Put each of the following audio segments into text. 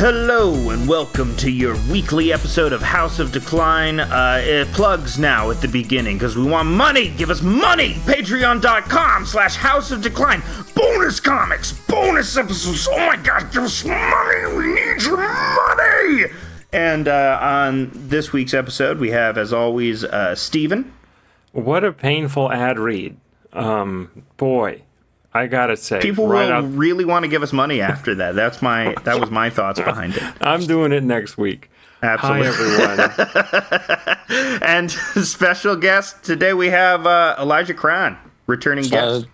Hello and welcome to your weekly episode of House of Decline. It plugs now at the beginning because we want money. Give us money. Patreon.com/House of Decline. Bonus comics, bonus episodes. Oh my God, give us money. We need your money. And on this week's episode, we have, as always, Steven. What a painful ad read. Boy. I gotta say, people will really want to give us money after that. That was my thoughts behind it. I'm doing it next week. Absolutely. Hi, everyone. And special guest today we have Elijah Craan, returning guest.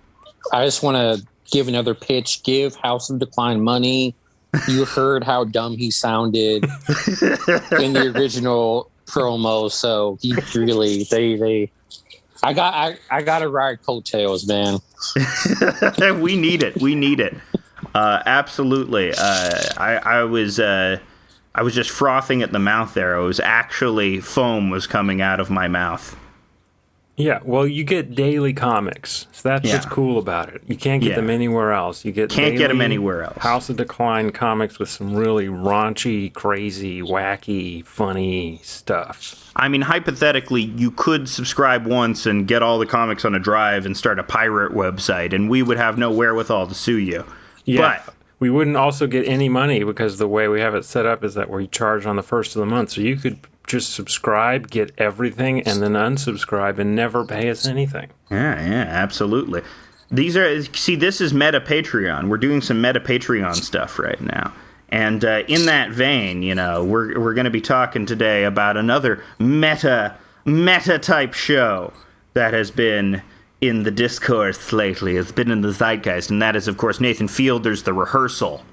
I just want to give another pitch. Give House of Decline money. You heard how dumb he sounded in the original promo, so he really I got to ride coattails, man. We need it. Absolutely. I was just frothing at the mouth there. It was actually foam was coming out of my mouth. Yeah, well, you get daily comics, so that's what's cool about it. You can't get them anywhere else. You can't get them anywhere else. House of Decline comics with some really raunchy, crazy, wacky, funny stuff. I mean, hypothetically, you could subscribe once and get all the comics on a drive and start a pirate website, and we would have no wherewithal to sue you. Yeah, but we wouldn't also get any money because the way we have it set up is that we charge on the first of the month, so you could just subscribe, get everything, and then unsubscribe and never pay us anything. Yeah, absolutely. This is Meta Patreon. We're doing some Meta Patreon stuff right now. And in that vein, we're going to be talking today about another meta type show that has been in the discourse lately. It's been in the zeitgeist, and that is, of course, Nathan Fielder's The Rehearsal.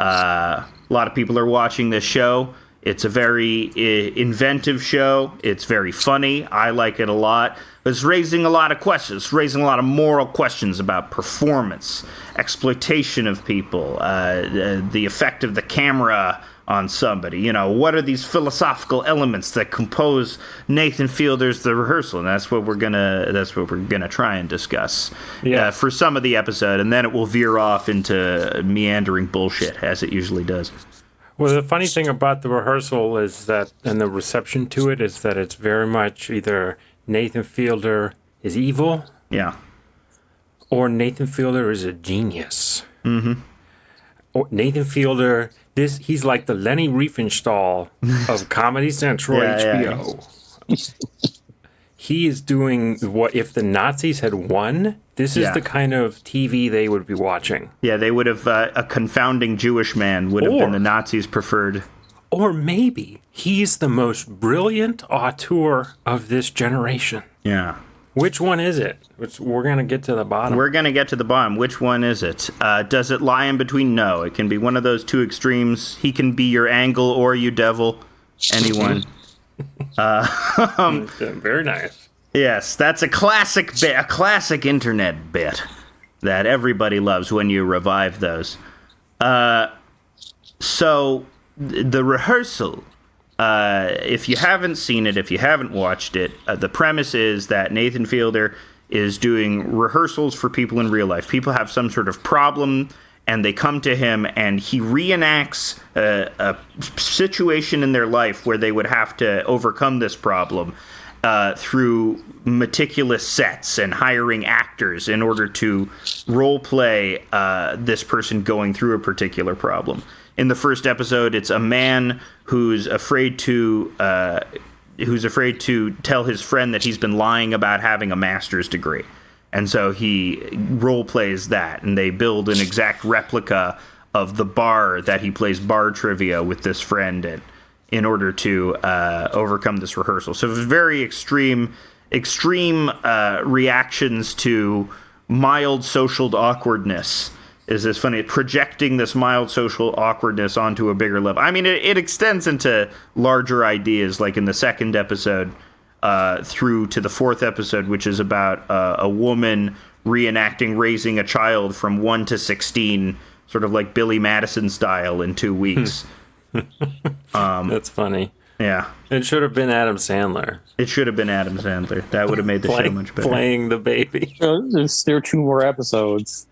A lot of people are watching this show. It's a very inventive show. It's very funny. I like it a lot. It's raising a lot of questions, raising a lot of moral questions about performance, exploitation of people, the effect of the camera on somebody. What are these philosophical elements that compose Nathan Fielder's The Rehearsal? And that's what we're gonna try and discuss for some of the episode, and then it will veer off into meandering bullshit as it usually does. Well, the funny thing about The Rehearsal is that, and the reception to it, is that it's very much either Nathan Fielder is evil, or Nathan Fielder is a genius. Mm-hmm. Or Nathan Fielder, he's like the Lenny Riefenstahl of Comedy Central HBO. Yeah. He is doing what if the Nazis had won? This is the kind of TV they would be watching. Yeah, they would have, a confounding Jewish man would have been the Nazis' preferred. Or maybe he's the most brilliant auteur of this generation. Yeah. Which one is it? We're going to get to the bottom. We're going to get to the bottom. Which one is it? Does it lie in between? No. It can be one of those two extremes. He can be your Angle or you devil. Anyone. Very nice. Yes, that's a classic bit, a classic internet bit that everybody loves when you revive those. So, The Rehearsal, if you haven't seen it, if you haven't watched it, the premise is that Nathan Fielder is doing rehearsals for people in real life. People have some sort of problem, and they come to him, and he reenacts a situation in their life where they would have to overcome this problem through meticulous sets and hiring actors in order to role play this person going through a particular problem. In the first episode, it's a man who's afraid to tell his friend that he's been lying about having a master's degree. And so he role plays that, and they build an exact replica of the bar that he plays bar trivia with this friend in order to overcome this rehearsal. So very extreme reactions to mild social awkwardness. Is this funny? Projecting this mild social awkwardness onto a bigger level. I mean, it extends into larger ideas, like in the second episode through to the fourth episode, which is about a woman reenacting raising a child from 1 to 16, sort of like Billy Madison style in 2 weeks. That's funny. Yeah. It should have been Adam Sandler. It should have been Adam Sandler. That would have made the show much better. Playing the baby. There are 2 more episodes.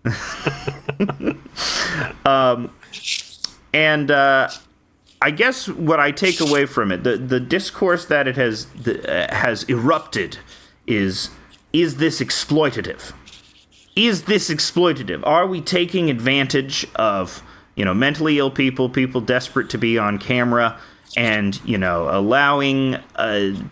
I guess what I take away from it, the discourse that it has erupted is this exploitative? Is this exploitative? Are we taking advantage of, mentally ill people desperate to be on camera, and, allowing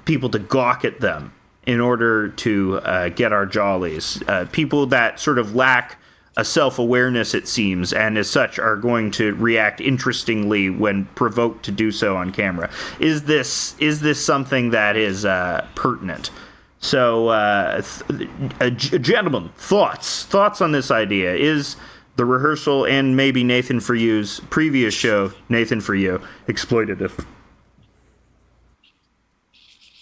people to gawk at them in order to get our jollies? People that sort of lack a self-awareness, it seems, and as such are going to react interestingly when provoked to do so on camera. Is this something that is pertinent? So, gentlemen, thoughts on this idea? Is the Rehearsal and maybe Nathan For You's previous show, Nathan For You, exploitative?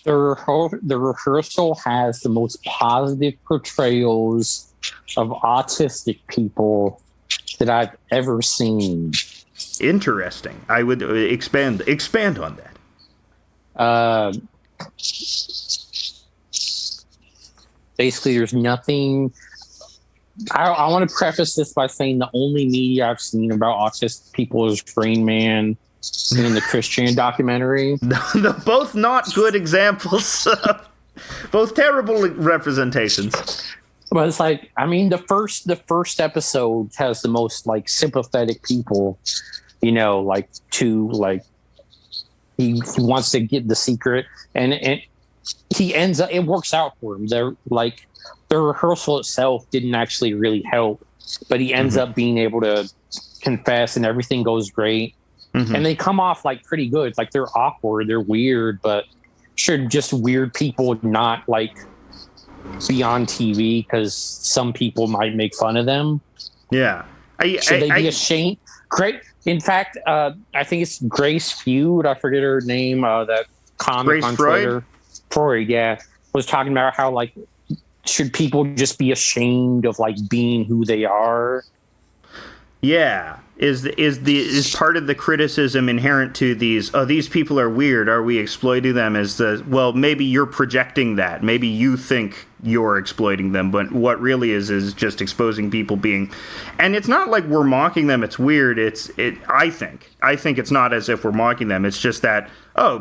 The Rehearsal has the most positive portrayals of autistic people that I've ever seen. Interesting. I would expand on that. Basically, there's nothing. I want to preface this by saying the only media I've seen about autistic people is Rain Man and the Christian documentary. Both not good examples. Both terrible representations. But it's like, I mean, the first episode has the most sympathetic people, he wants to get the secret, and he ends up, it works out for him. The Rehearsal itself didn't actually really help, but he ends up being able to confess, and everything goes great. And they come off pretty good. They're awkward, they're weird, but should just weird people not be on TV because some people might make fun of them? Yeah. Should they be ashamed? Great. In fact, I think it's Grace Feud. I forget her name. That comic Grace on Freud? Twitter. Freud, yeah, was talking about how should people just be ashamed of being who they are? Yeah. Is part of the criticism inherent to these people are weird? Are we exploiting them maybe you're projecting that. Maybe you think you're exploiting them, but what really is just exposing people being, and it's not like we're mocking them. It's weird. I think it's not as if we're mocking them. It's just that,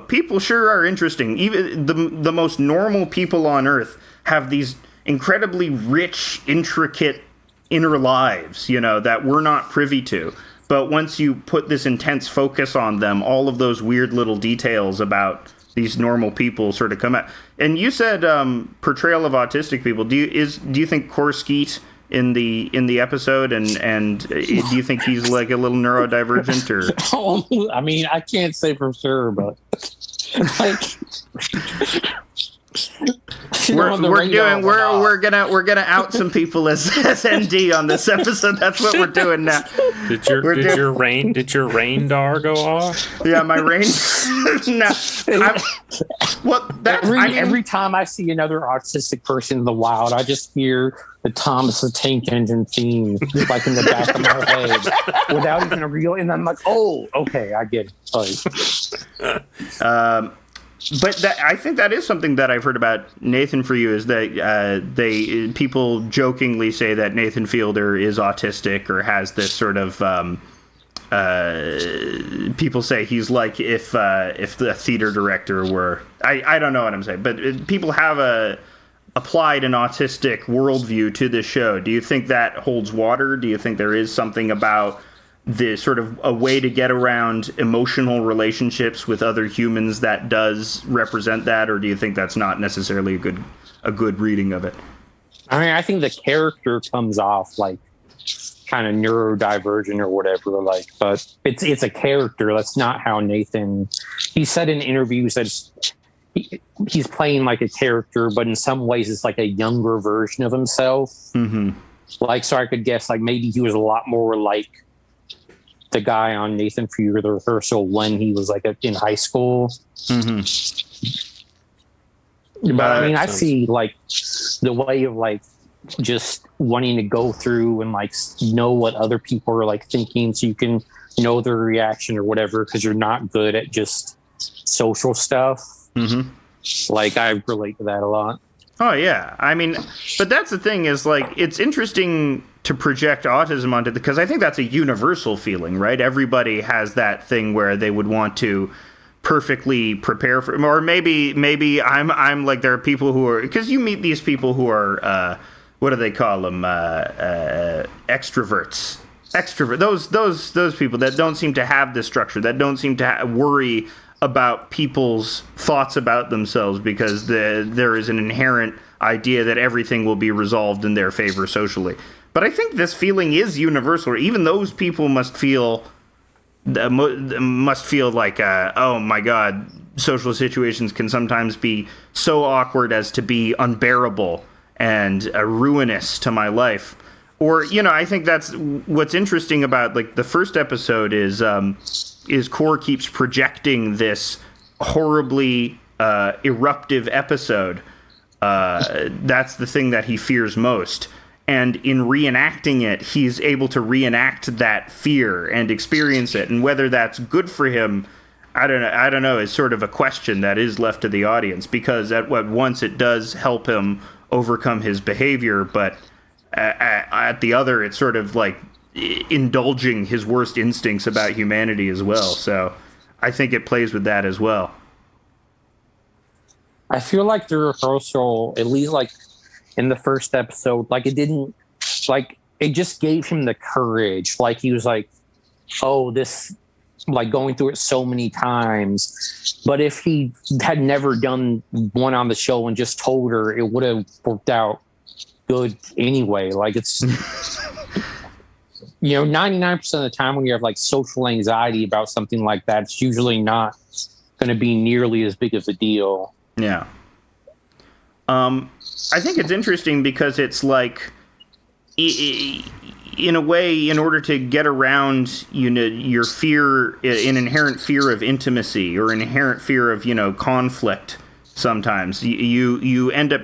people sure are interesting. Even the most normal people on Earth have these incredibly rich, intricate inner lives, that we're not privy to. But once you put this intense focus on them, all of those weird little details about these normal people sort of come out. And you said portrayal of autistic people. Do you think Korskeet in the episode, and do you think he's a little neurodivergent or? I mean, I can't say for sure, but we're gonna out some people as ND on this episode. That's what we're doing now. Did your rain dar go off? Yeah, my rain. No, every time I see another autistic person in the wild, I just hear the Thomas the Tank Engine theme in the back of my head without even a real. And I'm like, oh, okay, I get it. But I think that is something that I've heard about Nathan For You, is that people jokingly say that Nathan Fielder is autistic or has this sort of people say he's like if the theater director were, I don't know what I'm saying, but people have applied an autistic worldview to this show. Do you think that holds water? Do you think there is something about the sort of a way to get around emotional relationships with other humans that does represent that, or do you think that's not necessarily a good reading of it? I mean, I think the character comes off kind of neurodivergent or whatever, but it's a character. That's not how Nathan. He said in interviews that he's playing a character, but in some ways it's a younger version of himself. Mm-hmm. So I could guess maybe he was a lot more the guy on Nathan For You or The Rehearsal when he was in high school. Mm-hmm. But I mean, I see the way of just wanting to go through and know what other people are thinking, so you can know their reaction or whatever, because you're not good at just social stuff. Mm-hmm. I relate to that a lot. Oh, yeah. I mean, but that's the thing is, like, it's interesting to project autism onto because I think that's a universal feeling, right? Everybody has that thing where they would want to perfectly prepare for, or maybe I'm like, there are people who are, because you meet these people who are, what do they call them? Extroverts. Those people that don't seem to have this structure, that don't seem to worry about people's thoughts about themselves because there is an inherent idea that everything will be resolved in their favor socially. But I think this feeling is universal. Even those people must feel like, oh my God, social situations can sometimes be so awkward as to be unbearable and ruinous to my life. Or, I think that's what's interesting about, like, the first episode is Core keeps projecting this horribly eruptive episode. That's the thing that he fears most. And in reenacting it, he's able to reenact that fear and experience it. And whether that's good for him, I don't know, is sort of a question that is left to the audience. Because at once it does help him overcome his behavior, but at the other, it's sort of like indulging his worst instincts about humanity as well. So I think it plays with that as well. I feel like the rehearsal, at least like in the first episode, like it didn't, like it just gave him the courage. Like he was like, oh, this, like going through it so many times. But if he had never done one on the show and just told her, it would have worked out good anyway. Like it's, 99% of the time when you have like social anxiety about something like that, it's usually not going to be nearly as big of a deal. Yeah. I think it's interesting because it's like, in a way, in order to get around, your fear, an inherent fear of intimacy or an inherent fear of, conflict, sometimes you end up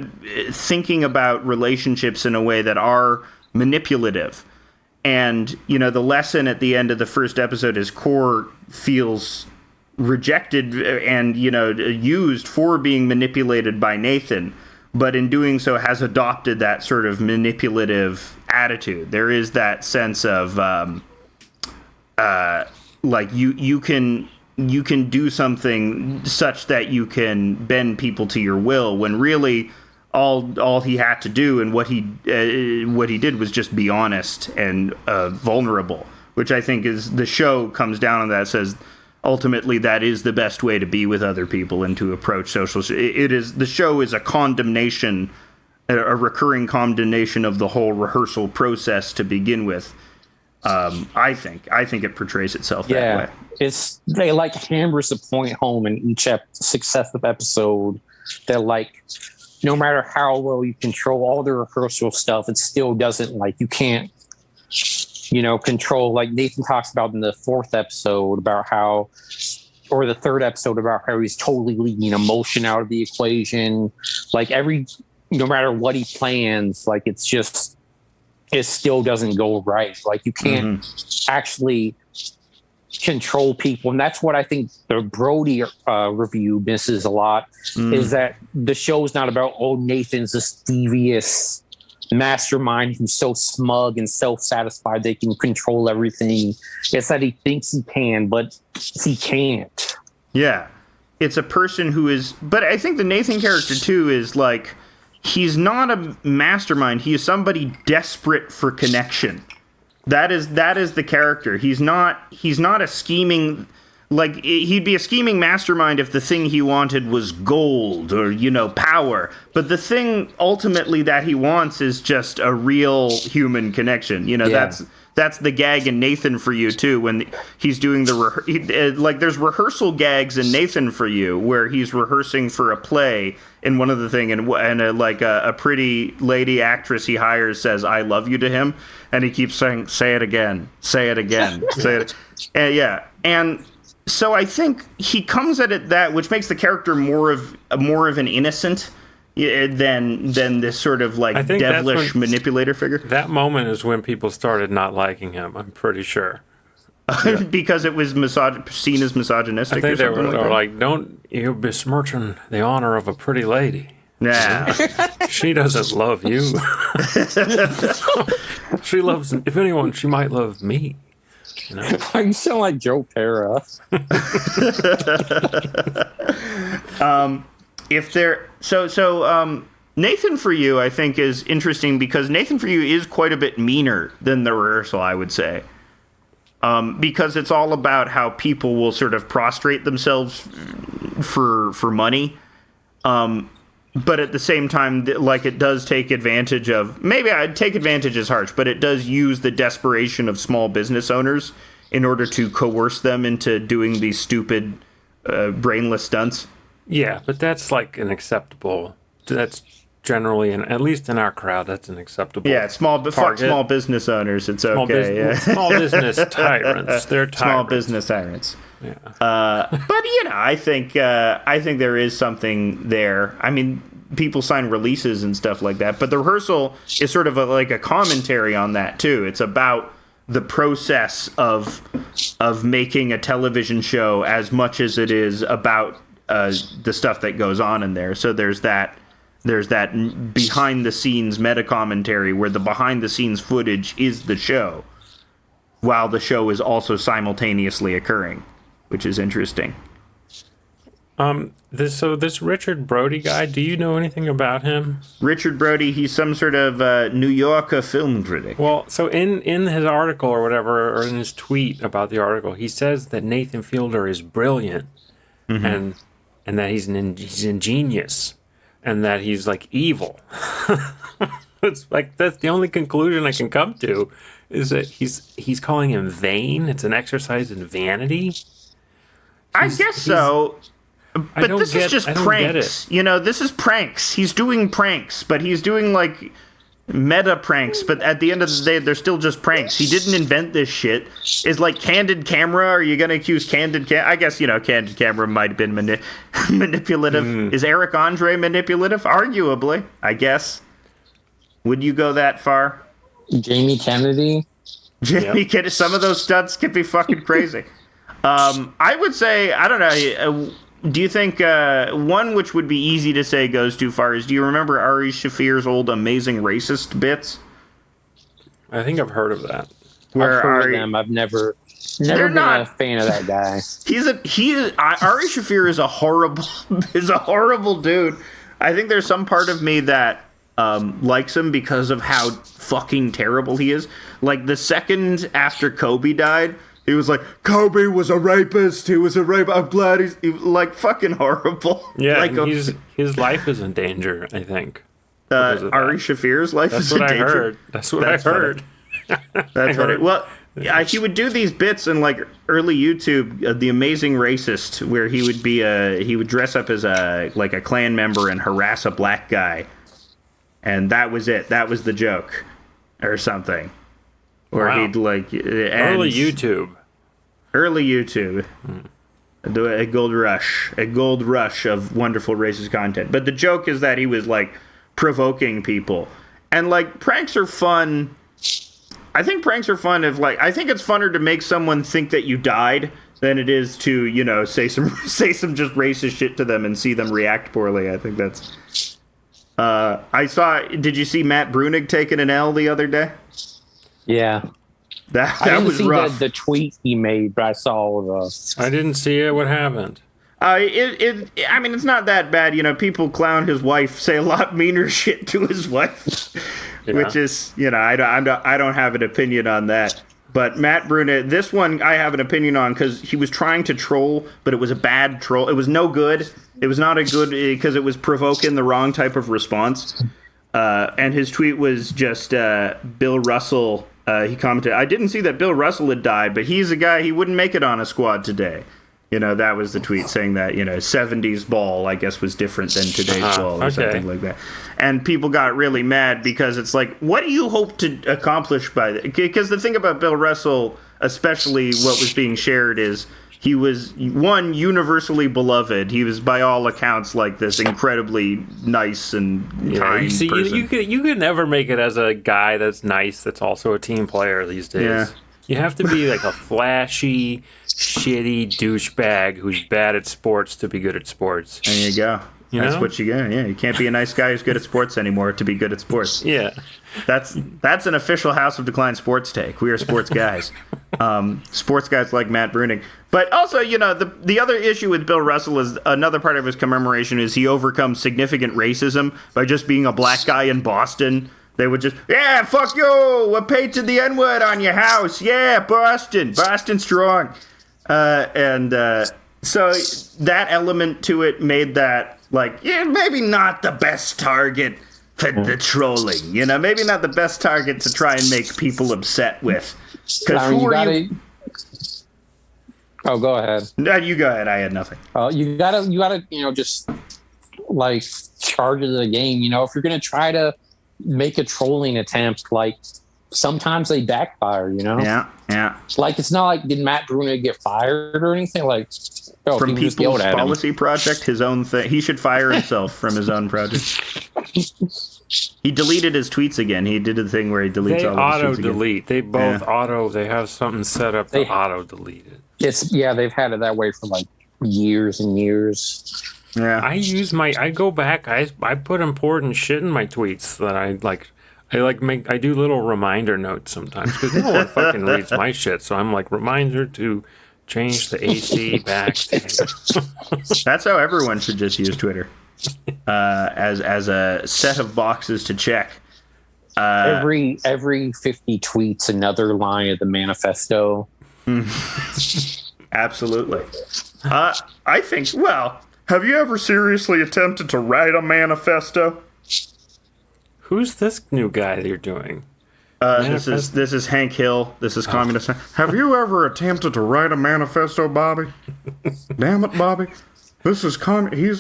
thinking about relationships in a way that are manipulative. And, the lesson at the end of the first episode is Core feels rejected and, used for being manipulated by Nathan, but in doing so has adopted that sort of manipulative attitude. There is that sense of, like, you can do something such that you can bend people to your will, when really all he had to do and what he did was just be honest and vulnerable, which I think is the show comes down on that, says ultimately that is the best way to be with other people and to approach social. The show is a condemnation, a recurring condemnation of the whole rehearsal process to begin with. I think it portrays itself that way. They like hammers the point home in each successive episode that, like, no matter how well you control all the rehearsal stuff, it still doesn't, like, you can't, control, like Nathan talks about in the fourth episode about how, or the third episode about how he's totally leaving emotion out of the equation. Like no matter what he plans, like it still doesn't go right. Like you can't actually control people. And that's what I think the Brody review misses a lot, is that the show is not about, oh, Nathan's this devious mastermind who's so smug and self-satisfied they can control everything. It's that he thinks he can, but he can't. Yeah. It's a person who is, but I think the Nathan character too is like, he's not a mastermind. He is somebody desperate for connection. That is the character. He's not a scheming, like, he'd be a scheming mastermind if the thing he wanted was gold or, power. But the thing ultimately that he wants is just a real human connection. That's the gag in Nathan For You too, when he's doing there's rehearsal gags in Nathan For You where he's rehearsing for a play, and one of the thing and a pretty lady actress he hires says "I love you" to him, and he keeps saying "say it again, say it again, say it." And so I think he comes at it that, which makes the character more of an innocent than this sort of like devilish manipulator figure. That moment is when people started not liking him, I'm pretty sure. Because it was seen as misogynistic. I think or something they were like, don't you besmirching the honor of a pretty lady. Yeah. She doesn't love you. She loves, if anyone, she might love me. You know? You sound like Joe Pera. Nathan For You, I think, is interesting because Nathan For You is quite a bit meaner than the Rehearsal, I would say. Because it's all about how people will sort of prostrate themselves for money. But at the same time, like, it does take advantage of, maybe I'd take advantage is harsh, but it does use the desperation of small business owners in order to coerce them into doing these stupid, brainless stunts. Yeah, but that's like an acceptable, that's generally, at least in our crowd, that's an acceptable. Yeah, fuck small business owners. It's okay. Small business tyrants. They're tyrants. Small business tyrants. Yeah. But I think there is something there. I mean, people sign releases and stuff like that. But the Rehearsal is sort of like a commentary on that too. It's about the process of making a television show as much as it is about the stuff that goes on in there. So there's that behind the scenes meta commentary where the behind the scenes footage is the show, while the show is also simultaneously occurring, which is interesting. This Richard Brody guy, do you know anything about him? Richard Brody, he's some sort of New Yorker film critic. Well, so in his article or whatever, or in his tweet about the article, he says that Nathan Fielder is brilliant, and that he's ingenious, and that he's like evil. It's like that's the only conclusion I can come to, is that he's calling him vain. It's an exercise in vanity. I guess so. But this is just pranks. This is pranks. He's doing pranks, but he's doing like meta pranks. But at the end of the day, they're still just pranks. He didn't invent this shit. Is like Candid Camera. Are you going to accuse Candid Camera? I guess, Candid Camera might have been manipulative. Is Eric Andre manipulative? Arguably, I guess. Would you go that far? Jamie Kennedy? Kennedy. Some of those stunts can be fucking crazy. I would say, I don't know. Do you think one which would be easy to say goes too far is, do you remember Ari Shafir's old Amazing Racist bits? I think I've heard of that. I've heard of them. I've never been a fan of that guy. Ari Shafir is a horrible dude. I think there's some part of me that likes him because of how fucking terrible he is. Like the second after Kobe died, he was like, Kobe was a rapist. He was a rapist. I'm glad he's like fucking horrible. Yeah, like his life is in danger, I think. Ari Shafir's life is in danger. That's what I heard. That's funny. Well, he would do these bits in like early YouTube, The Amazing Racist, where he would dress up as a Klan member and harass a black guy, and that was it. That was the joke, or something. Or he'd early YouTube. A gold rush of wonderful racist content. But the joke is that he was like provoking people, and like pranks are fun. I think pranks are fun I think it's funner to make someone think that you died than it is to say some just racist shit to them and see them react poorly. I think that's. Did you see Matt Bruenig taking an L the other day? Yeah. That was rough. The tweet he made, but I saw I didn't see it. What happened? It's not that bad. People clown his wife, say a lot meaner shit to his wife, which is, I don't have an opinion on that. But Matt Bruenig, this one I have an opinion on because he was trying to troll, but it was a bad troll. It was no good. It was not a good because it was provoking the wrong type of response. And his tweet was just Bill Russell. He commented, I didn't see that Bill Russell had died, but he's a guy, he wouldn't make it on a squad today. That was the tweet saying that, 70s ball, I guess, was different than today's ball or something like that. And people got really mad because it's like, what do you hope to accomplish by that? Because the thing about Bill Russell, especially what was being shared, is he was, one, universally beloved. He was, by all accounts, like this incredibly nice and kind person. You could never make it as a guy that's nice that's also a team player these days. Yeah. You have to be like a flashy, shitty douchebag who's bad at sports to be good at sports. There you go. That's what you get. Yeah, you can't be a nice guy who's good at sports anymore to be good at sports. Yeah. That's an official House of Decline sports take. We are sports guys. Sports guys like Matt Bruenig. But also, the other issue with Bill Russell is another part of his commemoration is he overcomes significant racism by just being a black guy in Boston. They would just, yeah, fuck you, we painted the N-word on your house. Yeah, Boston strong. So that element to it made that, maybe not the best target for the trolling. Maybe not the best target to try and make people upset with. Because who are you? Oh, go ahead. No, you go ahead. I had nothing. You gotta, just charge of the game. If you're gonna try to make a trolling attempt, sometimes they backfire. Yeah. It's not like did Matt Bruenig get fired or anything? From People's Policy Project, his own thing. He should fire himself from his own project. He deleted his tweets again. He did a thing where he deletes all of his tweets again. Auto-delete. They both they have something set up to auto-delete it. They've had it that way for years and years. Yeah. I go back, I put important shit in my tweets that I do little reminder notes sometimes because no one fucking reads my shit. So I'm reminder to change the AC back to... That's how everyone should just use Twitter. As a set of boxes to check. Every 50 tweets, another line of the manifesto. Absolutely. I think, have you ever seriously attempted to write a manifesto? Who's this new guy you're doing? This is Hank Hill. This is Communist. Have you ever attempted to write a manifesto, Bobby? Damn it, Bobby. This is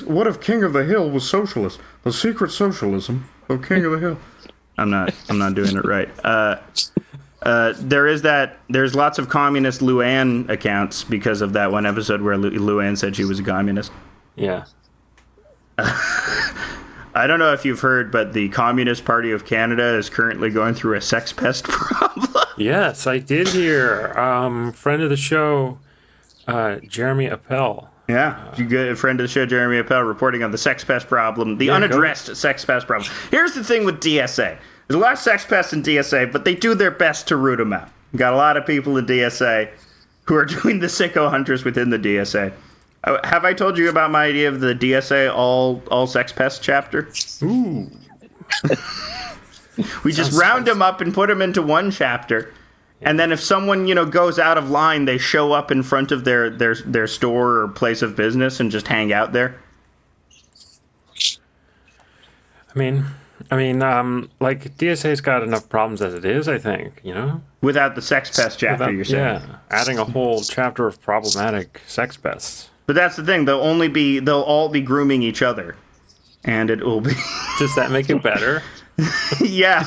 what if King of the Hill was socialist? The secret socialism of King of the Hill. I'm not doing it right. There's lots of communist Luann accounts because of that one episode where Luann said she was a communist. Yeah. I don't know if you've heard, but the Communist Party of Canada is currently going through a sex pest problem. Yes, I did hear. Friend of the show, Jeremy Appel. Yeah, a friend of the show, Jeremy Appel, reporting on the sex pest problem, the unaddressed sex pest problem. Here's the thing with DSA. There's a lot of sex pests in DSA, but they do their best to root them out. Got a lot of people in DSA who are doing the sicko hunters within the DSA. Have I told you about my idea of the DSA all sex pest chapter? Ooh. We just round them up and put them into one chapter. And then if someone, goes out of line, they show up in front of their store or place of business and just hang out there. I mean, DSA's got enough problems as it is, I think, Without the sex pest chapter, you're saying? Yeah, adding a whole chapter of problematic sex pests. But that's the thing. They'll all be grooming each other. And it will be... Does that make it better? Yeah.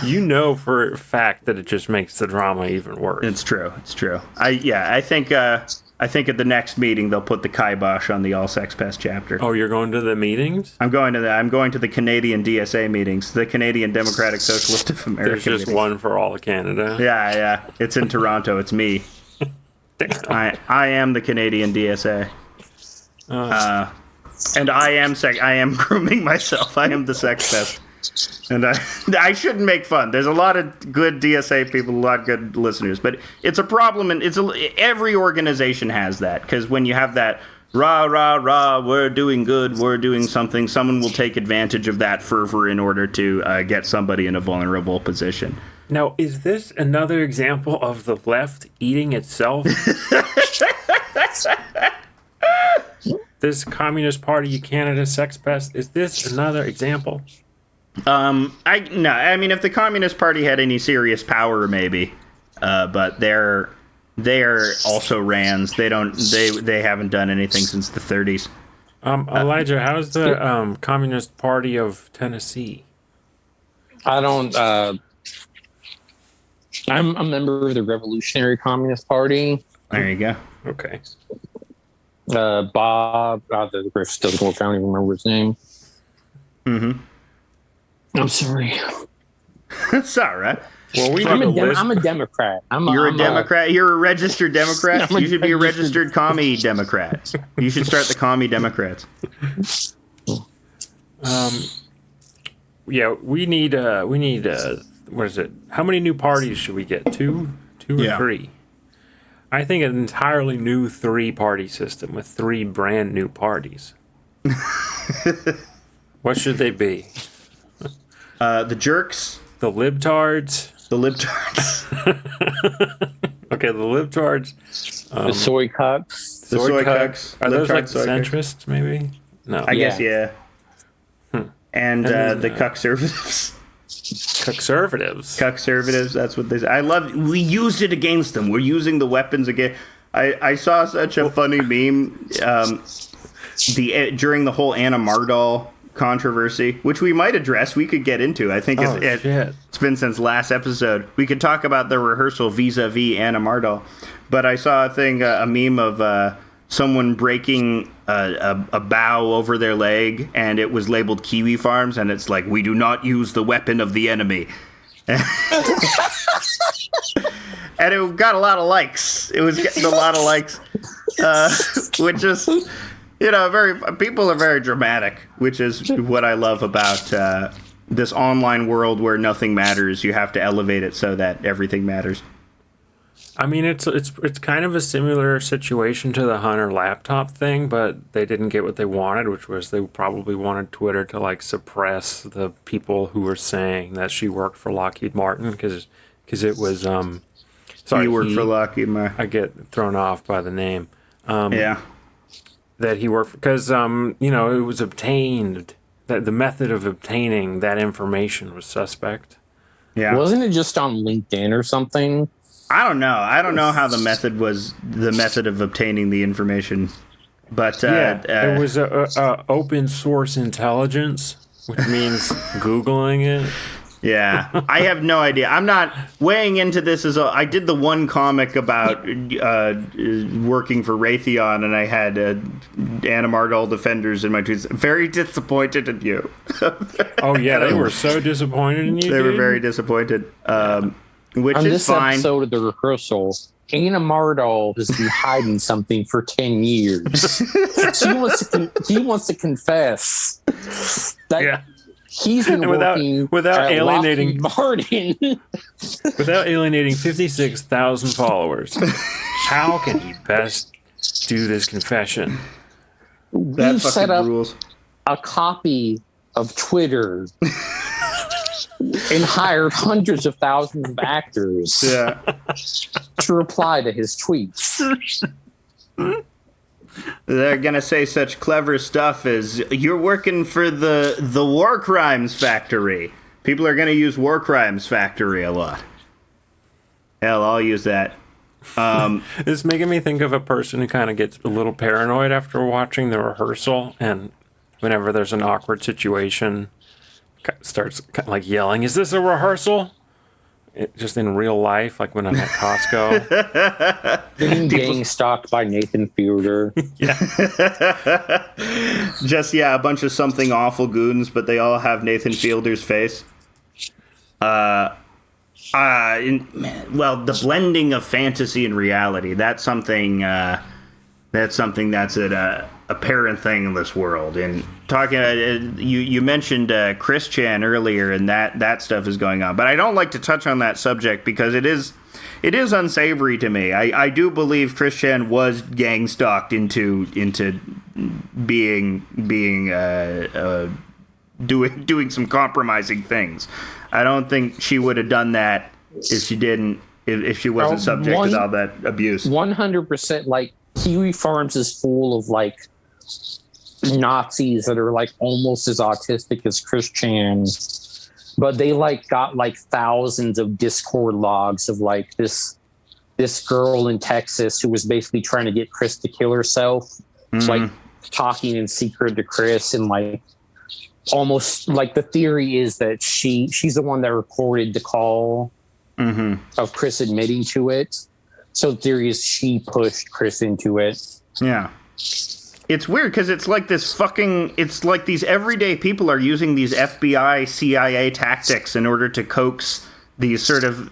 For a fact that it just makes the drama even worse. It's true. I think at the next meeting they'll put the kibosh on the all sex pest chapter. Oh, you're going to the meetings? I'm going to the Canadian DSA meetings, the Canadian Democratic Socialist of America. There's just meetings. one for all of Canada. Yeah. It's in Toronto. It's me. I am the Canadian DSA. And I am grooming myself. I am the sex pest. And I shouldn't make fun. There's a lot of good DSA people, a lot of good listeners, but it's a problem, and every organization has that, because when you have that rah, rah, rah, we're doing good, we're doing something, someone will take advantage of that fervor in order to get somebody in a vulnerable position. Now, is this another example of the left eating itself? This Communist Party of Canada sex pest, is this another example? I mean, if the Communist Party had any serious power, maybe, but they're also Rands. They haven't done anything since the 30s. Elijah, how's the Communist Party of Tennessee? I'm a member of the Revolutionary Communist Party. There you go. Okay. Bob, the Griff doesn't work. I don't even remember his name. Mm-hmm. I'm sorry. It's all right. Well, I'm a Democrat. You're a Democrat? You're a registered Democrat? You should be a registered commie Democrat. You should start the commie Democrats. Yeah, we need what is it? How many new parties should we get? Two or three? I think an entirely new 3-party system with 3 brand new parties. What should they be? The jerks. The libtards. The libtards. Okay, the libtards. The soy cucks. The soy cucks. Are those like the soy cucks. centrists, maybe? No. I guess, yeah. And then, the cuckservatives. Cuckservatives. That's what they say. We used it against them. We're using the weapons again. I saw such a funny meme during the whole Anna Mardoll controversy, which we might address. We could get into. I think it's been since last episode. We could talk about the rehearsal vis-a-vis Anna Mardoll. But I saw a meme of someone breaking a bough over their leg, and it was labeled Kiwi Farms, and it's like, we do not use the weapon of the enemy. And it got a lot of likes. It was getting a lot of likes, which is, people are very dramatic, which is what I love about this online world where nothing matters. You have to elevate it so that everything matters. I mean, it's kind of a similar situation to the Hunter laptop thing, but they didn't get what they wanted, which was they probably wanted Twitter to like suppress the people who were saying that she worked for Lockheed Martin because it was sorry, he worked for Lockheed Martin. I get thrown off by the name. Yeah, that he worked because it was obtained, that the method of obtaining that information was suspect. Yeah, wasn't it just on LinkedIn or something? I don't know. I don't know how the method of obtaining the information, but it was a open source intelligence, which means Googling it. Yeah, I have no idea. I'm not weighing into this I did the one comic about working for Raytheon, and I had Anna Mardoll defenders in my tweets. Very disappointed in you. Oh yeah, they were so disappointed in you. They were very disappointed. Which on is this fine. episode of the rehearsal, Anna Mardoll has been hiding something for 10 years. He wants to confess that he's been working without alienating Martin. Without alienating 56,000 followers. How can he best do this confession? We've set up a copy of Twitter and hired hundreds of thousands of actors to reply to his tweets. They're going to say such clever stuff as, you're working for the War Crimes Factory. People are going to use War Crimes Factory a lot. Hell, I'll use that. It's making me think of a person who kind of gets a little paranoid after watching the rehearsal, and whenever there's an awkward situation, starts like yelling, "Is this a rehearsal?" Just in real life, like when I'm at Costco. Being gang stalked by Nathan Fielder. Just, a bunch of something awful goons, but they all have Nathan Fielder's face. The blending of fantasy and reality, that's something that's an apparent thing in this world. And talking, you mentioned Chris Chan earlier, and that stuff is going on. But I don't like to touch on that subject because it is unsavory to me. I do believe Chris Chan was gang stalked into being doing some compromising things. I don't think she would have done that if she wasn't subject to all that abuse. 100%. Like, Kiwi Farms is full of like Nazis that are like almost as autistic as Chris Chan, but they like got like thousands of Discord logs of like this girl in Texas who was basically trying to get Chris to kill herself, like talking in secret to Chris, and like almost like the theory is that she's the one that recorded the call of Chris admitting to it. So the theory is she pushed Chris into it. Yeah. It's weird because it's like it's like these everyday people are using these FBI, CIA tactics in order to coax these sort of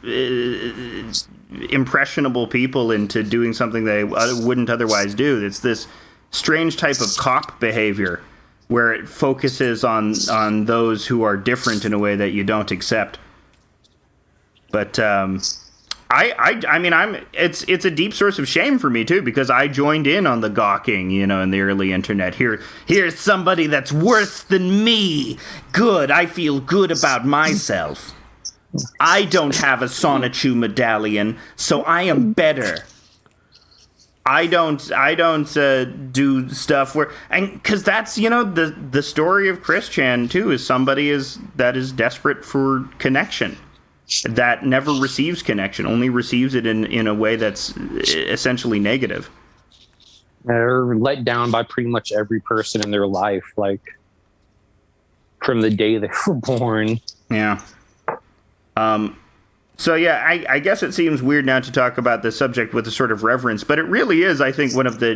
impressionable people into doing something they wouldn't otherwise do. It's this strange type of cop behavior where it focuses on those who are different in a way that you don't accept. But I mean, it's a deep source of shame for me too, because I joined in on the gawking, in the early internet. Here's somebody that's worse than me. Good, I feel good about myself. I don't have a Sonichu medallion, so I am better. I don't do stuff where, and because that's the story of Chris Chan too, is somebody that is desperate for connection, that never receives connection, only receives it in a way that's essentially negative. They're let down by pretty much every person in their life, like from the day they were born. Yeah. So yeah, I guess it seems weird now to talk about this subject with a sort of reverence, but it really is, I think, one of the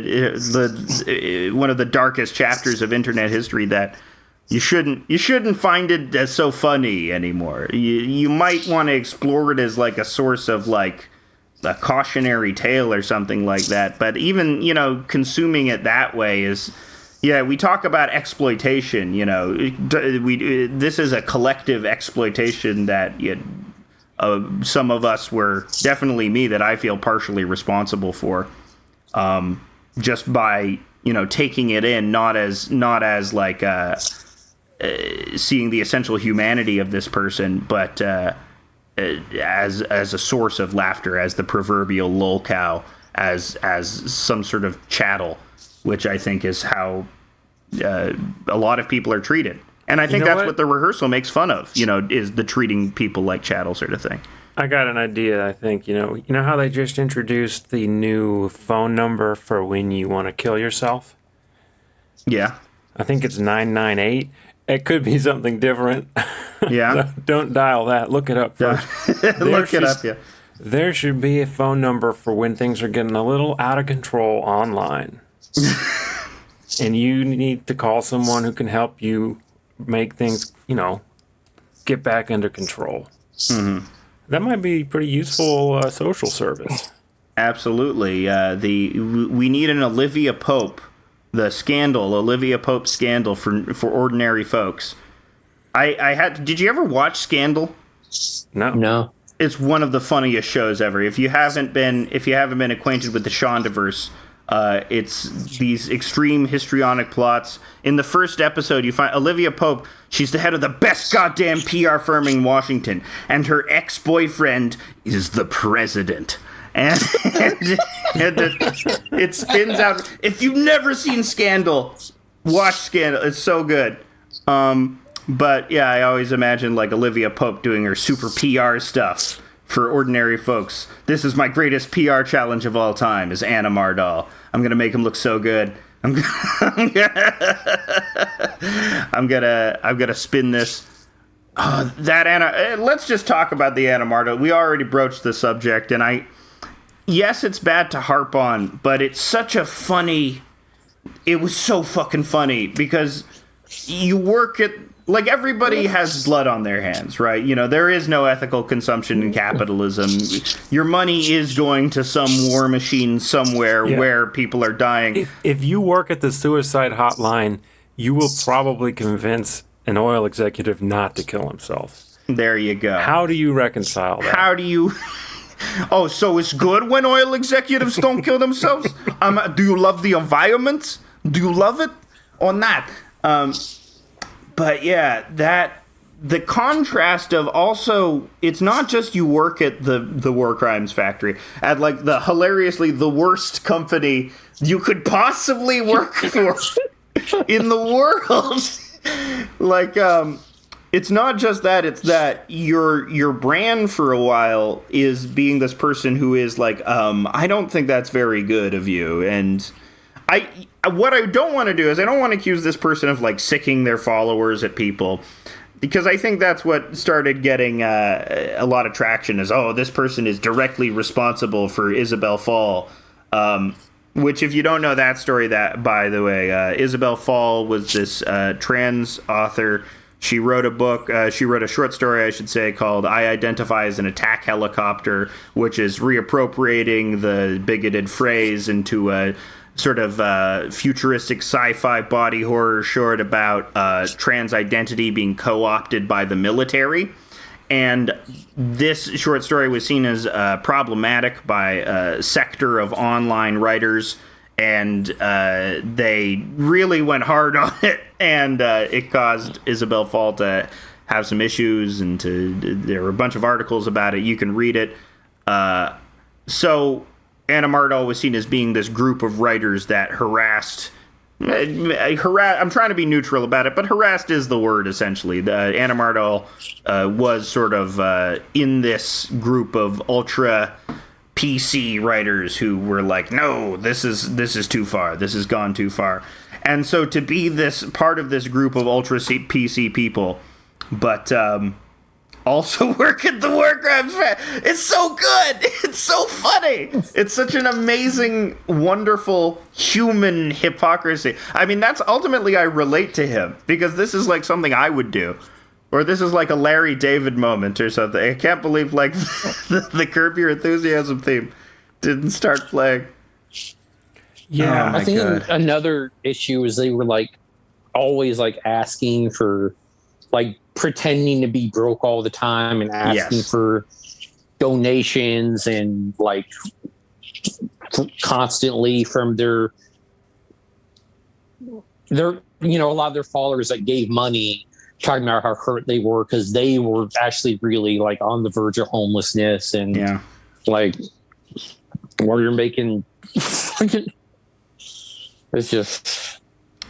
darkest chapters of internet history that you shouldn't find it as so funny anymore. You might want to explore it as like a source of like a cautionary tale or something like that. But even consuming it that way is. Yeah, we talk about exploitation, this is a collective exploitation that some of us were, definitely me, that I feel partially responsible for, just by, taking it in, not as like seeing the essential humanity of this person, but as a source of laughter, as the proverbial lolcow, as some sort of chattel, which I think is how a lot of people are treated. And I think that's what the rehearsal makes fun of, is the treating people like chattel sort of thing. I got an idea, I think. You know how they just introduced the new phone number for when you want to kill yourself? Yeah. I think it's 998. It could be something different. Yeah. So don't dial that. Look it up first. Look it up, yeah. There should be a phone number for when things are getting a little out of control online. And you need to call someone who can help you make things, get back under control. Mm-hmm. That might be pretty useful social service. Absolutely. We need an Olivia Pope, Olivia Pope scandal for ordinary folks. Did you ever watch Scandal? No. It's one of the funniest shows ever. If you haven't been acquainted with the Shondaverse, it's these extreme histrionic plots. In the first episode, you find Olivia Pope. She's the head of the best goddamn PR firm in Washington, and her ex-boyfriend is the president. And it spins out. If you've never seen Scandal, watch Scandal. It's so good. But yeah, I always imagine like Olivia Pope doing her super PR stuff for ordinary folks. This is my greatest PR challenge of all time, is Anna Mardoll. I'm gonna make him look so good. I'm gonna spin this. That Anna. Let's just talk about the Anna Mardoll. We already broached the subject, and yes, it's bad to harp on, but it's such a funny. It was so fucking funny because you work at. Like, everybody has blood on their hands, right? There is no ethical consumption in capitalism. Your money is going to some war machine somewhere where people are dying. If you work at the suicide hotline, you will probably convince an oil executive not to kill himself. There you go. How do you reconcile that? How do you... Oh, so it's good when oil executives don't kill themselves? Do you love the environment? Do you love it? Or not? But yeah, the contrast of also, it's not just you work at the war crimes factory, at like the hilariously the worst company you could possibly work for in the world. Like, it's not just that, it's that your brand for a while is being this person who is like, I don't think that's very good of you, and what I don't want to do is I don't want to accuse this person of like sicking their followers at people, because I think that's what started getting a lot of traction is, this person is directly responsible for Isabel Fall, which, if you don't know that story, that, by the way, Isabel Fall was this trans author. She wrote a book, she wrote a short story, I should say, called I Identify as an Attack Helicopter, which is reappropriating the bigoted phrase into a sort of futuristic sci-fi body horror short about trans identity being co-opted by the military. And this short story was seen as problematic by a sector of online writers, and they really went hard on it, and it caused Isabel Fall to have some issues, and there were a bunch of articles about it. You can read it. So Anna Mardoll was seen as being this group of writers that harassed. I'm trying to be neutral about it, but harassed is the word, essentially. Anna Mardoll was sort of in this group of ultra PC writers who were like, no, this is too far. This has gone too far. And so to be this part of this group of ultra PC people, but also work at the War Crimes Fair. It's so good. It's so funny. It's such an amazing, wonderful human hypocrisy. I mean, that's ultimately I relate to him, because this is like something I would do. Or this is like a Larry David moment or something. I can't believe like the Curb Your Enthusiasm theme didn't start playing. Yeah. Oh, I think God. another issue is they were like always like asking for, like, pretending to be broke all the time and asking for donations and like constantly from their a lot of their followers that gave money, talking about how hurt they were because they were actually really like on the verge of homelessness, and like what you're making. It's just.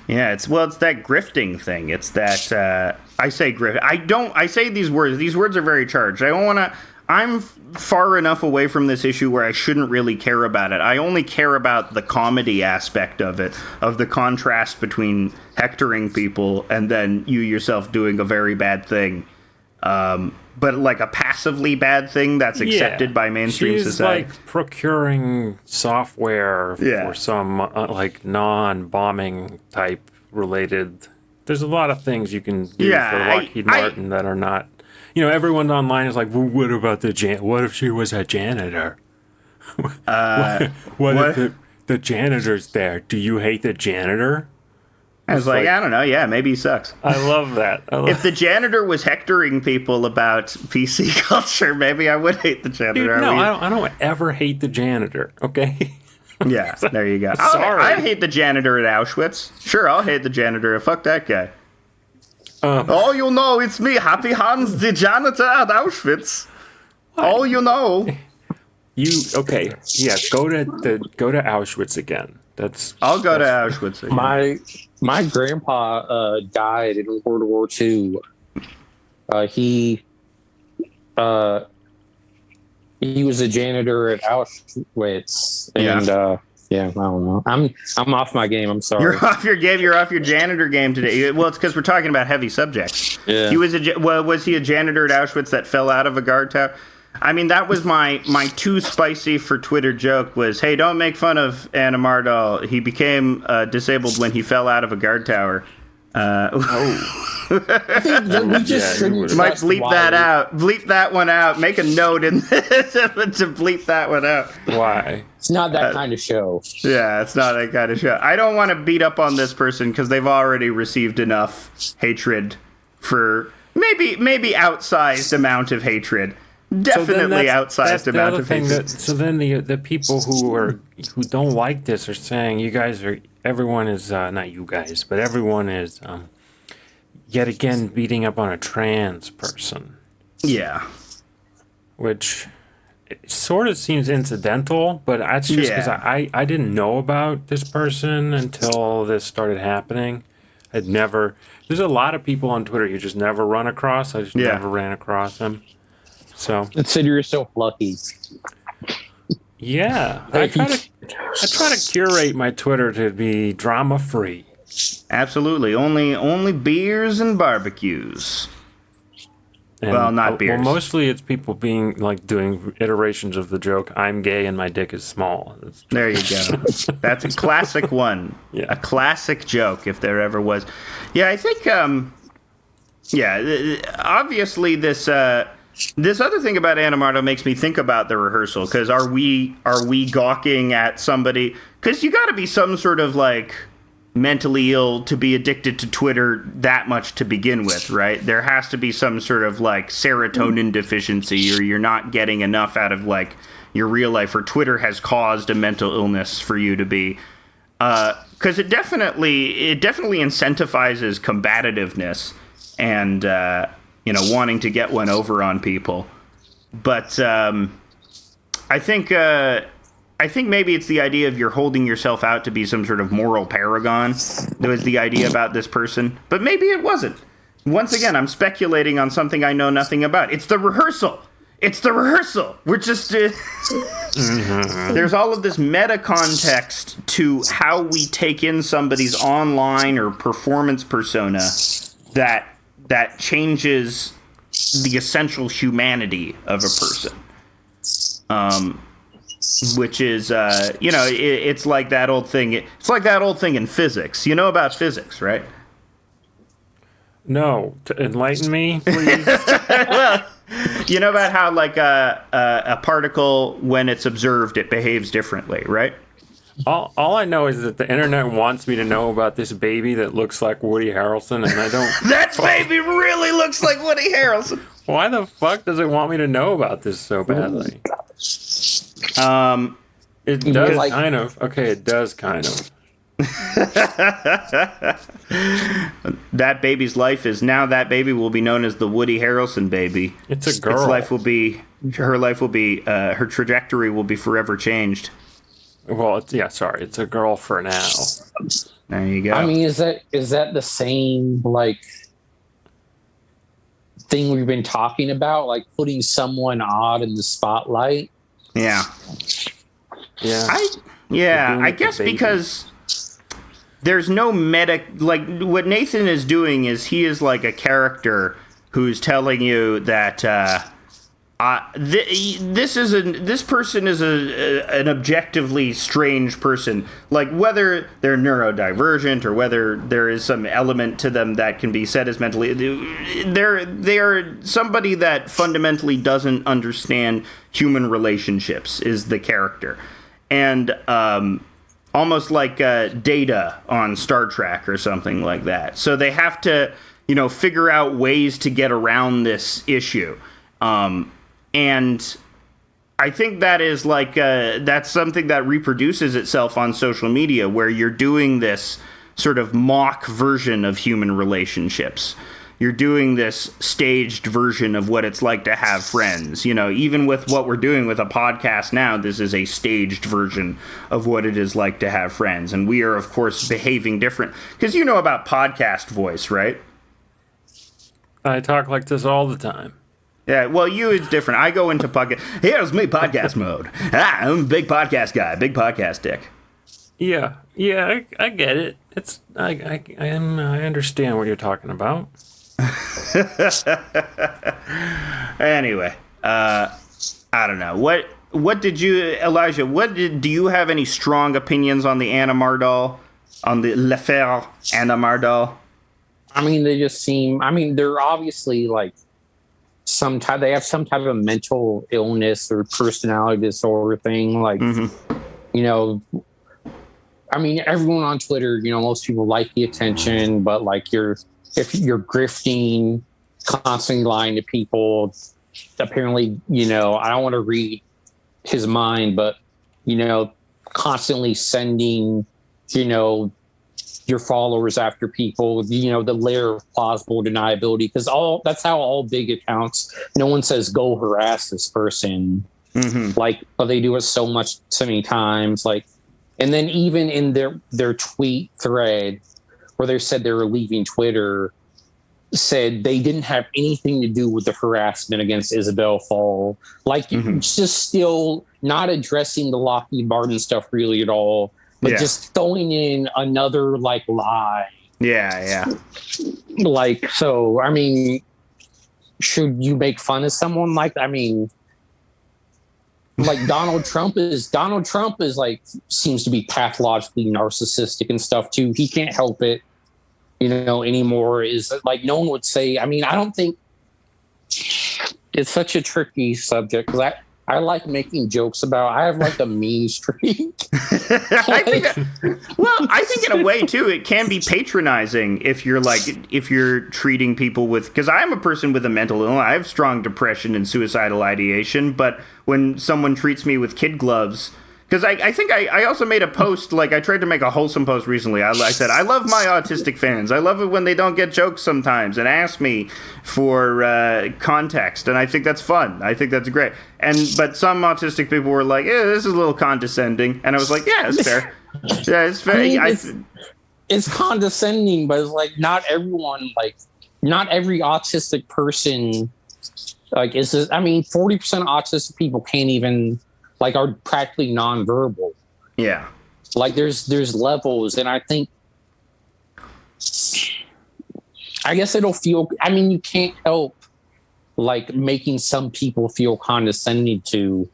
Yeah, it's that grifting thing. It's that I say grift. I say these words. These words are very charged. I don't want to. I'm far enough away from this issue where I shouldn't really care about it. I only care about the comedy aspect of it, of the contrast between hectoring people and then you yourself doing a very bad thing. But like a passively bad thing that's accepted by mainstream society. She's like procuring software for some like non-bombing type related. There's a lot of things you can do for Lockheed Martin that are not. Everyone online is like, well, what about what if she was a janitor? What if the janitor's there? Do you hate the janitor? I was like, I don't know. Yeah, maybe he sucks. I love that. If the janitor was hectoring people about PC culture, maybe I would hate the janitor. Dude, no, I don't ever hate the janitor, okay? Yeah, there you go. Sorry. I hate the janitor at Auschwitz. Sure, I'll hate the janitor. Fuck that guy. Oh, you know, it's me, Happy Hans, the janitor at Auschwitz. What? Oh, you know. Okay? Yeah, go to Auschwitz again. I'll go to Auschwitz again. My grandpa died in World War II. He was a janitor at Auschwitz, and I don't know. I'm off my game. I'm sorry. You're off your game. You're off your janitor game today. Well, it's because we're talking about heavy subjects. Yeah. Was he a janitor at Auschwitz that fell out of a guard tower? I mean, that was my too spicy for Twitter joke was, hey, don't make fun of Anna Mardoll. He became disabled when he fell out of a guard tower. I think we just shouldn't might bleep that out. Bleep that one out. Make a note to bleep that one out. Why? It's not that kind of show. Yeah, it's not that kind of show. I don't want to beat up on this person because they've already received enough hatred for maybe outsized amount of hatred. Definitely outsized amount of hatred. So then the people who don't like this are saying everyone is not you guys, but everyone is yet again beating up on a trans person. Yeah. Which sort of seems incidental, but that's just because I didn't know about this person until this started happening. There's a lot of people on Twitter you just never run across. I just never ran across them. So consider yourself lucky. Yeah, I try to curate my Twitter to be drama free. Absolutely, only beers and barbecues. And, well, not beers. Well, mostly it's people being like doing iterations of the joke. I'm gay and my dick is small. There you go. That's a classic one. Yeah. A classic joke if there ever was. Yeah, I think. Obviously this. This other thing about Anna makes me think about the rehearsal, because are we gawking at somebody? Because you got to be some sort of like mentally ill to be addicted to Twitter that much to begin with, right? There has to be some sort of like serotonin deficiency, or you're not getting enough out of like your real life, or Twitter has caused a mental illness for you to be. Because it definitely incentivizes combativeness and wanting to get one over on people. But I think maybe it's the idea of you're holding yourself out to be some sort of moral paragon. That was the idea about this person, but maybe it wasn't. Once again, I'm speculating on something I know nothing about. It's the rehearsal. We're just there's all of this meta context to how we take in somebody's online or performance persona that changes the essential humanity of a person. Which is, it's like that old thing. It's like that old thing in physics. You know about physics, right? No, to enlighten me, please. Well, you know about how like a particle, when it's observed, it behaves differently, right? All I know is that the internet wants me to know about this baby that looks like Woody Harrelson, and I don't. That baby really looks like Woody Harrelson. Why the fuck does it want me to know about this so badly? It does kind of. Okay, it does kind of. That baby's life is now. That baby will be known as the Woody Harrelson baby. It's a girl. Her trajectory will be forever changed. Well, it's a girl for now. There you go. I mean, is that the same like thing we've been talking about, like putting someone odd in the spotlight? Yeah. I guess because there's no meta, like what Nathan is doing is he is like a character who's telling you that this person is an objectively strange person, like whether they're neurodivergent or whether there is some element to them that can be said as mentally, they are somebody that fundamentally doesn't understand human relationships is the character. And almost like Data on Star Trek or something like that. So they have to, figure out ways to get around this issue. And I think that is like that's something that reproduces itself on social media, where you're doing this sort of mock version of human relationships. You're doing this staged version of what it's like to have friends. Even with what we're doing with a podcast now, this is a staged version of what it is like to have friends. And we are, of course, behaving different. Because you know about podcast voice, right? I talk like this all the time. Yeah, well, it's different. I go into podcast. Here's me, podcast mode. I'm a big podcast guy, big podcast dick. Yeah, I get it. I understand what you're talking about. Anyway, I don't know. What did you, Elijah? Do you have any strong opinions on the Anna Mardoll, on the l'affaire Anna Mardoll? I mean, they just seem. I mean, they're obviously like they have some type of mental illness or personality disorder thing. Like, I mean, everyone on Twitter, most people like the attention, but like if you're grifting, constantly lying to people, apparently, I don't want to read his mind, but, constantly sending, your followers after people, the layer of plausible deniability, because that's how all big accounts, no one says go harass this person, but they do it so many times, like, and then even in their tweet thread where they said they were leaving Twitter, said they didn't have anything to do with the harassment against Isabel Fall. Like, just still not addressing the Lockheed Martin stuff really at all, but just throwing in another, like, lie. Yeah. Like, so, I mean, should you make fun of someone like that? I mean, like Donald Trump is like, seems to be pathologically narcissistic and stuff too. He can't help it. anymore is like no one would say. I mean, I don't think it's such a tricky subject because I like making jokes about. I have like a mean streak. I think in a way too, it can be patronizing if you're treating people with, because I'm a person with a mental illness. I have strong depression and suicidal ideation, but when someone treats me with kid gloves. Because I think I also made a post, like I tried to make a wholesome post recently. I said, I love my autistic fans. I love it when they don't get jokes sometimes and ask me for context. And I think that's fun. I think that's great. But some autistic people were like, this is a little condescending. And I was like, yeah, it's fair. Yeah, it's fair. I mean, it's condescending, but it's like not every autistic person, like, 40% of autistic people can't even, like, are practically nonverbal. Yeah. Like there's levels, and I guess it'll feel, you can't help like making some people feel condescending to,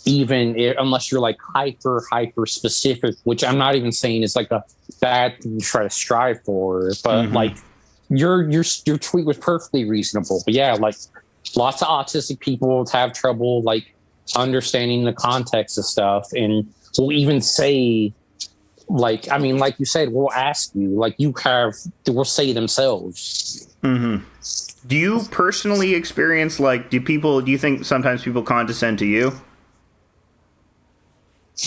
unless you're like hyper specific, which I'm not even saying is like a bad thing to try to strive for, but like your tweet was perfectly reasonable. But yeah, like lots of autistic people have trouble like understanding the context of stuff, and we'll even say like you said, we'll ask you, like will say themselves. Do you personally experience, like, do you think sometimes people condescend to you?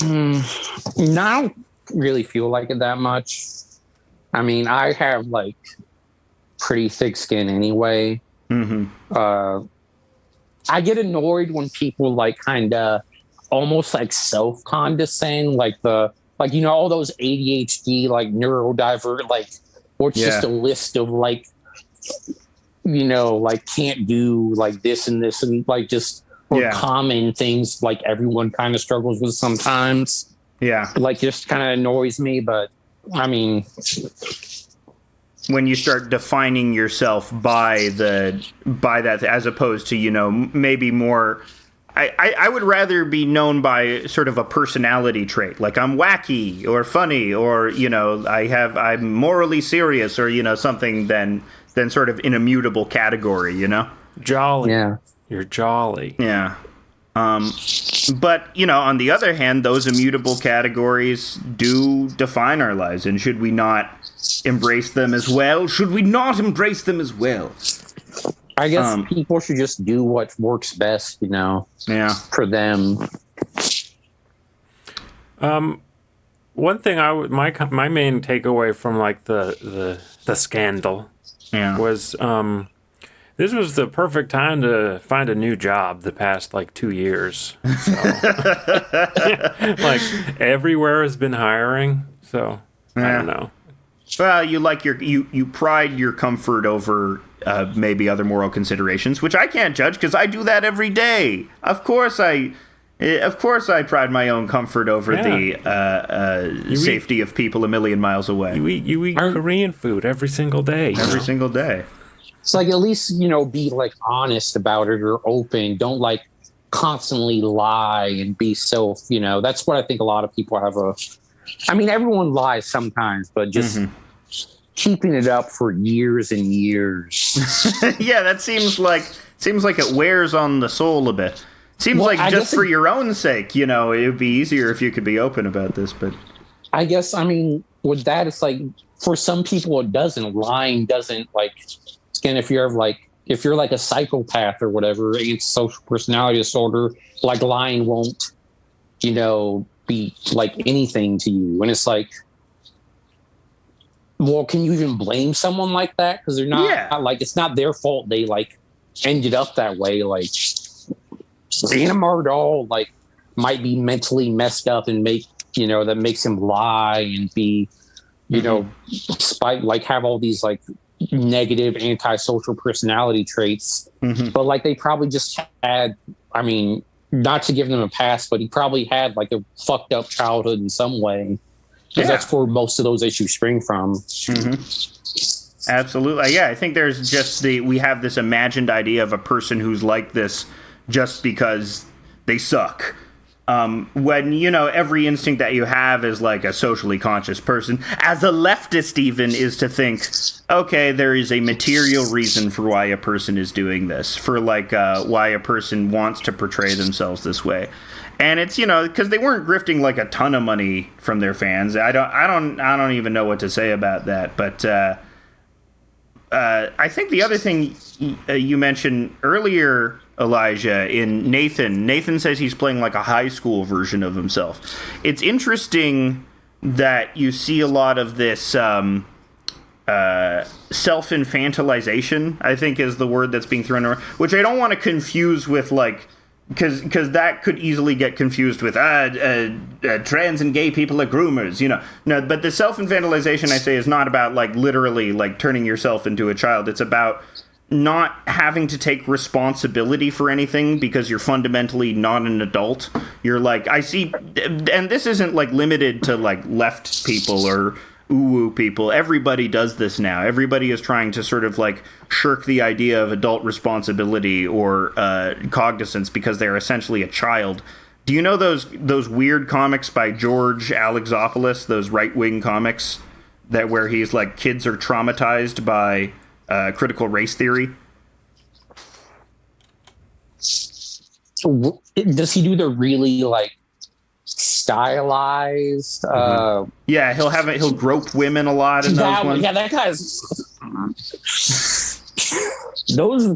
I don't really feel like it that much. I have like pretty thick skin anyway. I get annoyed when people like kind of almost like self-condescend, like all those ADHD, like neurodivergent, like, or it's just a list of like, like can't do like this and this and like just common things like everyone kind of struggles with sometimes. Yeah. Like just kind of annoys me, but when you start defining yourself by that, as opposed to, maybe more, I would rather be known by sort of a personality trait, like I'm wacky or funny, or, I'm morally serious, or, something than sort of an immutable category, Jolly. Yeah. You're jolly. Yeah. But, on the other hand, those immutable categories do define our lives, and should we not embrace them as well? Should we not embrace them as well? I guess people should just do what works best, for them. One thing my main takeaway from like the scandal was this was the perfect time to find a new job the past like 2 years. So. Like everywhere has been hiring, so I don't know. Well, you pride your comfort over maybe other moral considerations, which I can't judge because I do that every day. Of course I pride my own comfort over the safety of people a million miles away. You eat Korean food every single day. Every single day. It's like, at least, be like honest about it or open. Don't like constantly lie and be that's what I think a lot of people have everyone lies sometimes, but just keeping it up for years and years. Yeah, that seems like it wears on the soul a bit. Seems like just for your own sake, it would be easier if you could be open about this, but I guess, with that, it's like, for some people it doesn't. Lying doesn't, like, again, if you're like a psychopath or whatever, it's social personality disorder, like lying won't, be like anything to you. And it's like, well, can you even blame someone like that? Because they're not like, it's not their fault they like ended up that way. Like being a mardoll, like, might be mentally messed up and that makes him lie and be, spite, like, have all these like negative antisocial personality traits. But like they probably just had, not to give them a pass, but he probably had like a fucked up childhood in some way, because that's where most of those issues spring from. Absolutely. Yeah, I think there's just we have this imagined idea of a person who's like this just because they suck. when, you know, every instinct that you have as like a socially conscious person, as a leftist even, is to think, okay, there is a material reason for why a person is doing this, for like why a person wants to portray themselves this way. And it's, you know, because they weren't grifting like a ton of money from their fans. I don't even know what to say about that. But I think the other thing you mentioned earlier, Elijah, in Nathan says he's playing like a high school version of himself. It's interesting that you see a lot of this self-infantilization, I think is the word that's being thrown around, which I don't want to confuse with like, because that could easily get confused with trans and gay people are groomers, you know. No, but the self-infantilization, I say, is not about like literally like turning yourself into a child. It's about not having to take responsibility for anything because you're fundamentally not an adult. You're like, I see, and this isn't like limited to like left people or ooh people. Everybody does this now. Everybody is trying to sort of like shirk the idea of adult responsibility or cognizance because they're essentially a child. Do you know those weird comics by George Alexopoulos, those right-wing comics that where he's like, kids are traumatized by critical race theory? So does he do the really like stylized? Yeah, he'll grope women a lot in those ones. Yeah, that guy's those.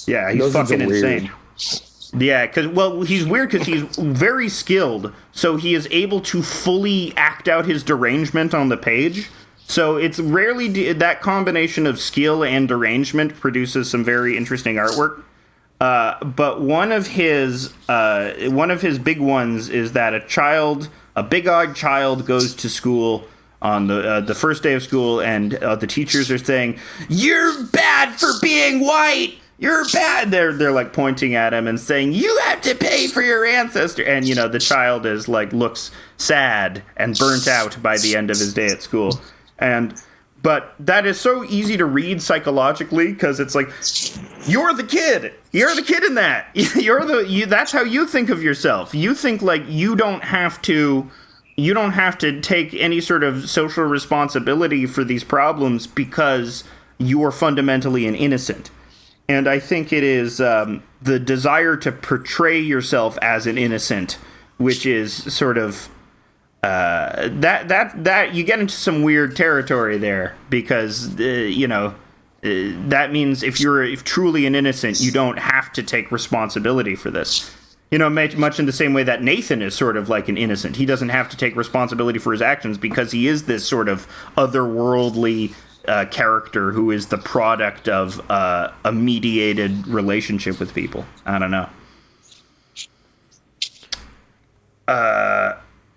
Yeah, he's fucking insane. Yeah, because he's weird because he's very skilled, so he is able to fully act out his derangement on the page. So it's rarely that combination of skill and derangement produces some very interesting artwork. But one of his big ones is that a big-eyed child goes to school on the first day of school, and the teachers are saying, "You're bad for being white. You're bad." They're like pointing at him and saying, "You have to pay for your ancestor." And you know the child is like looks sad and burnt out by the end of his day at school. But that is so easy to read psychologically because it's like, you're the kid. You're the kid in that. That's how you think of yourself. You think like you don't have to take any sort of social responsibility for these problems because you are fundamentally an innocent. And I think it is the desire to portray yourself as an innocent, which is sort of that you get into some weird territory there because that means if truly an innocent, you don't have to take responsibility for this. You know, much in the same way that Nathan is sort of like an innocent. He doesn't have to take responsibility for his actions because he is this sort of otherworldly character who is the product of a mediated relationship with people. I don't know.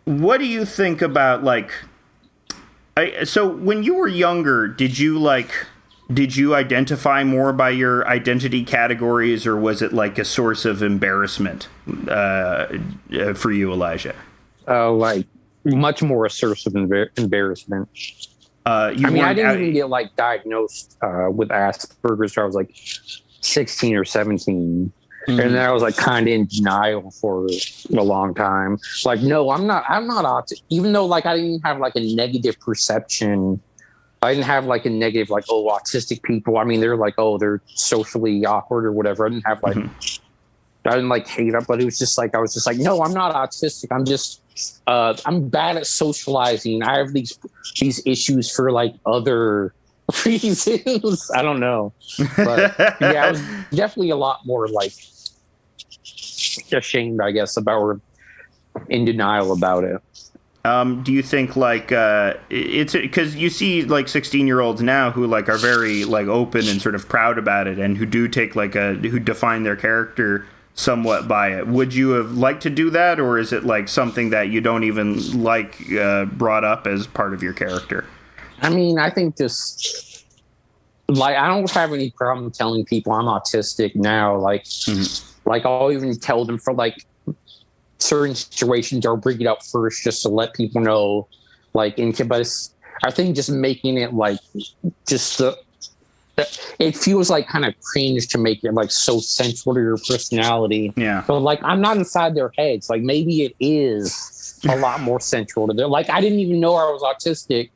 What do you think about like? So when you were younger, did you identify more by your identity categories, or was it like a source of embarrassment for you, Elijah? Like much more a source of embarrassment. I didn't even get like diagnosed with Asperger's until I was like 16 or 17. Mm-hmm. And then I was like kind of in denial for a long time. Like, no, I'm not autistic. Even though like I didn't have like a negative perception. I didn't have like a negative, like, oh, autistic people. I mean, they're like, oh, they're socially awkward or whatever. I didn't have like, I didn't like hate it, but it was just like, I was just like, no, I'm not autistic. I'm just, I'm bad at socializing. I have these issues for like other reasons. I don't know. But yeah, I was definitely a lot more like ashamed, I guess, about or in denial about it. Do you think like it's because you see like 16-year-olds now who like are very like open and sort of proud about it and who do take like who define their character somewhat by it. Would you have liked to do that, or is it like something that you don't even like brought up as part of your character? I mean, I think this, like, I don't have any problem telling people I'm autistic now. Like, like I'll even tell them for like certain situations, I'll bring it up first just to let people know. Like, but I think just making it like just it feels like kind of cringe to make it like so central to your personality. Yeah. But like, I'm not inside their heads. Like maybe it is a lot more central to their, like, I didn't even know I was autistic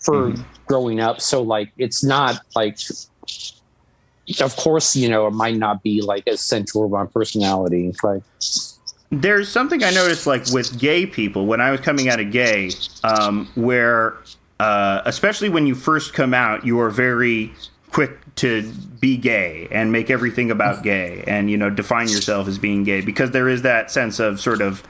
for growing up. So like, it's not like, of course, you know, it might not be like as central to my personality. It's like, there's something I noticed, like with gay people, when I was coming out of gay, where especially when you first come out, you are very quick to be gay and make everything about gay and, you know, define yourself as being gay, because there is that sense of sort of,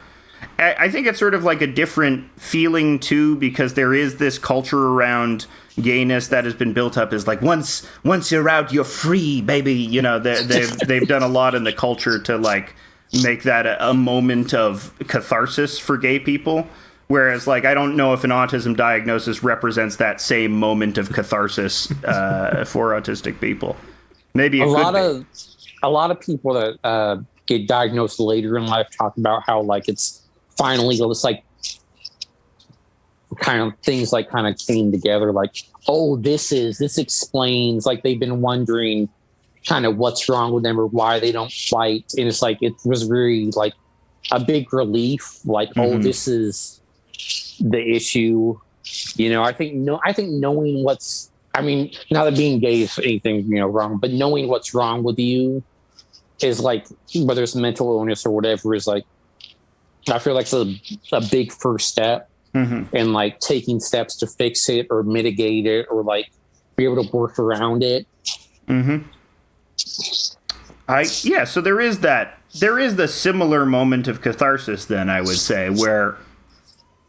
I think it's sort of like a different feeling too, because there is this culture around gayness that has been built up as like, once you're out, you're free, baby. You know, they've done a lot in the culture to like make that a moment of catharsis for gay people. Whereas, like, I don't know if an autism diagnosis represents that same moment of catharsis for autistic people. Maybe a lot of people that get diagnosed later in life talk about how like it's finally like kind of things like kind of came together. Like, oh, this explains, like they've been wondering kind of what's wrong with them or why they don't fight, and it's like it was very like a big relief. Like, oh, this is the issue, you know. I think knowing what's, I mean, not that being gay is anything, you know, wrong, but knowing what's wrong with you is like, whether it's mental illness or whatever, is like, I feel like it's a big first step in like taking steps to fix it or mitigate it or like be able to work around it. So there is the similar moment of catharsis then, I would say, where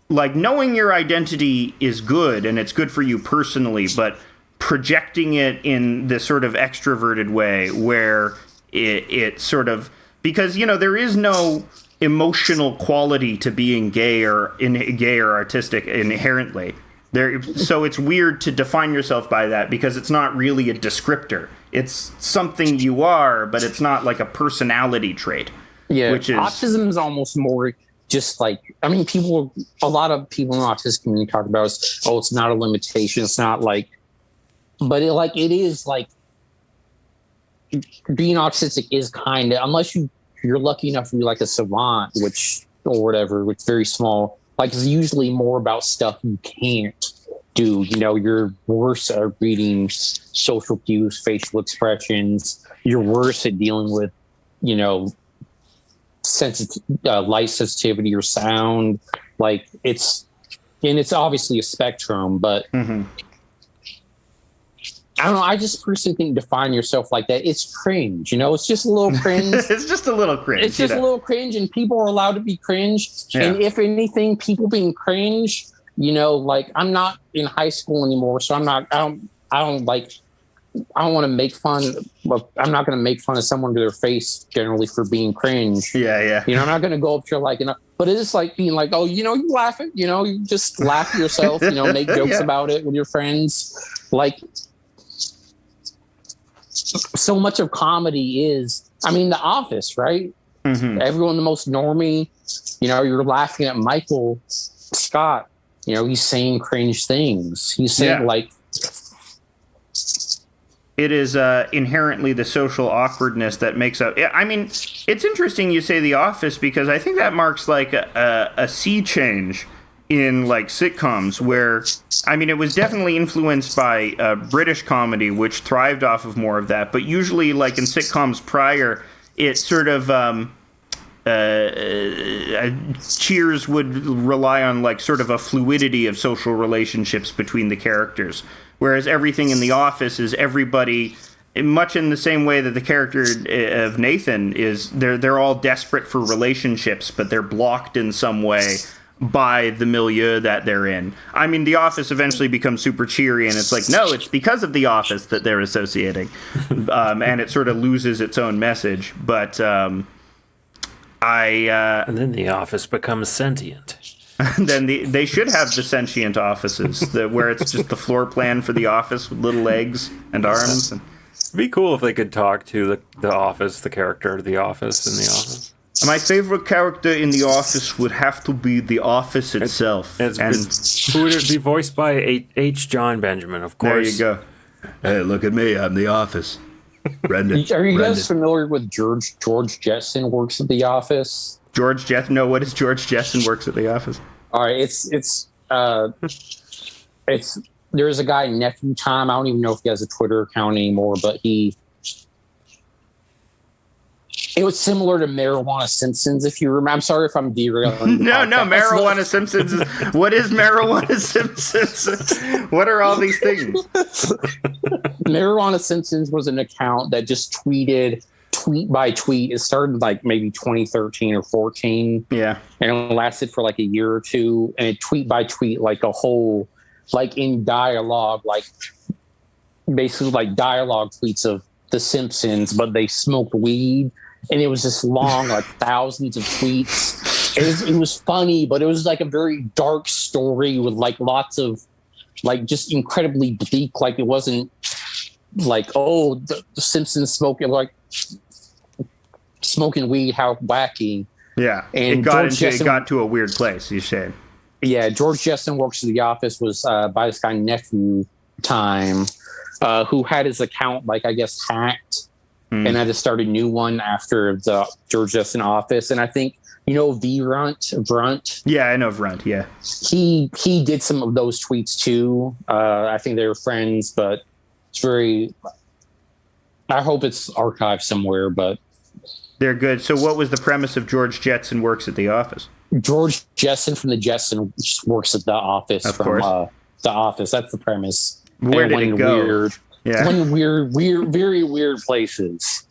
like knowing your identity is good and it's good for you personally, but projecting it in this sort of extroverted way where it sort of, because, you know, there is no emotional quality to being gay or artistic inherently. So it's weird to define yourself by that, because it's not really a descriptor. It's something you are, but it's not like a personality trait. Yeah, which is, autism is almost more just like, I mean, a lot of people in the autistic community talk about is, oh, it's not a limitation. It's not like, but it is like being autistic is kind of, unless you're lucky enough to be like a savant, or whatever, which is very small, like it's usually more about stuff you can't do. You know, you're worse at reading social cues, facial expressions. You're worse at dealing with, you know, light sensitivity or sound. Like it's obviously a spectrum, but I don't know. I just personally think define yourself like that, it's cringe. You know, it's just a little cringe. It's just a little cringe. It's just a little cringe, and people are allowed to be cringe. Yeah. And if anything, people being cringe, you know, like I'm not in high school anymore, so I don't want to make fun. I'm not going to make fun of someone to their face generally for being cringe. Yeah. You know, I'm not going to go up to you like, you know, but it is like being like, oh, you know, you laugh at, you know, you just laugh at yourself, you know, make jokes about it with your friends. Like, so much of comedy is, I mean, The Office, right? Everyone, the most normie, you know, you're laughing at Michael Scott, you know, he's saying cringe things. He's saying like, it is inherently the social awkwardness that makes up. I mean, it's interesting you say The Office, because I think that marks like a sea change in like sitcoms, where, I mean, it was definitely influenced by British comedy, which thrived off of more of that. But usually, like in sitcoms prior, it sort of Cheers would rely on like sort of a fluidity of social relationships between the characters. Whereas everything in The Office is everybody, much in the same way that the character of Nathan is, they're all desperate for relationships, but they're blocked in some way by the milieu that they're in. I mean, The Office eventually becomes super cheery, and it's like, no, it's because of The Office that they're associating. And it sort of loses its own message. But and then The Office becomes sentient. Then they should have the sentient offices, where it's just the floor plan for the office with little legs and arms. It'd be cool if they could talk to the Office, the character of The Office in The Office. My favorite character in The Office would have to be The Office itself. Who would it be voiced by? H. John Benjamin, of course. There you go. Hey, look at me. I'm the Office. Brendan. Are you guys familiar with George Jetson works at the Office? George Jetson? No, what is George Jetson works at the Office? All right, it's there's a guy, Nephew Tom. I don't even know if he has a Twitter account anymore, but it was similar to Marijuana Simpsons, if you remember. I'm sorry if I'm derailing. No, Marijuana Simpsons. What is Marijuana Simpsons? What are all these things? Marijuana Simpsons was an account that just tweeted tweet by tweet. It started like maybe 2013 or 14. Yeah. And it lasted for like a year or two. And it tweet by tweet, like a whole, like in dialogue, like basically like dialogue tweets of The Simpsons, but they smoked weed. And it was this long, like thousands of tweets. It was funny, but it was like a very dark story with like lots of like just incredibly bleak. Like it wasn't like, oh, the Simpsons smoking weed, how wacky. Yeah, and it got to a weird place, you said. Yeah, George Jetson works at the Office was by this guy Nephew Time, who had his account like I guess hacked. And had to start a new one after the George Jetson Office. And I think, you know, Vrunt. Yeah, I know Vrunt, yeah. He did some of those tweets too. I think they were friends, but it's very, I hope it's archived somewhere, but. They're good. So what was the premise of George Jetson works at the Office? George Jetson from the Jetson works at the Office. Of course. The Office. That's the premise. Where did it go? One weird, very weird places.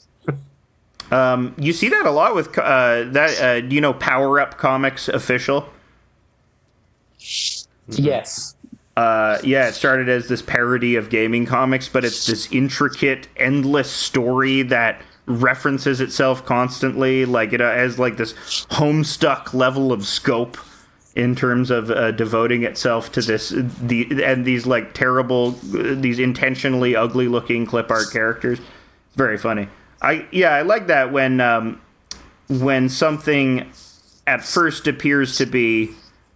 You see that a lot with Power Up Comics Official? Yes. It started as this parody of gaming comics, but it's this intricate, endless story that references itself constantly. Like it has like this homestuck level of scope in terms of devoting itself to these like terrible, these intentionally ugly looking clip art characters. It's very funny. I like that when something at first appears to be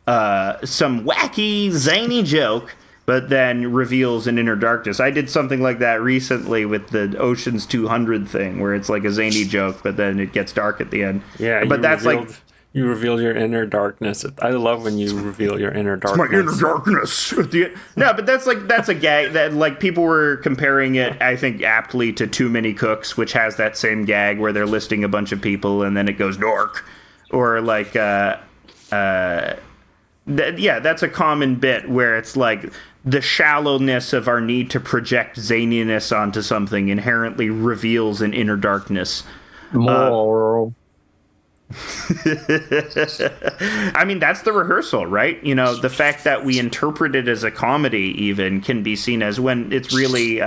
some wacky, zany joke, but then reveals an inner darkness. I did something like that recently with the Ocean's 200 thing, where it's like a zany joke, but then it gets dark at the end. Yeah, but that's you reveal your inner darkness. I love when you reveal your inner darkness. It's my inner darkness. No, but that's a gag that like people were comparing it, I think, aptly to Too Many Cooks, which has that same gag where they're listing a bunch of people and then it goes dork, or like that's a common bit where it's like the shallowness of our need to project zaniness onto something inherently reveals an inner darkness. Moral. I mean, that's the rehearsal, right? You know, the fact that we interpret it as a comedy even can be seen as when it's really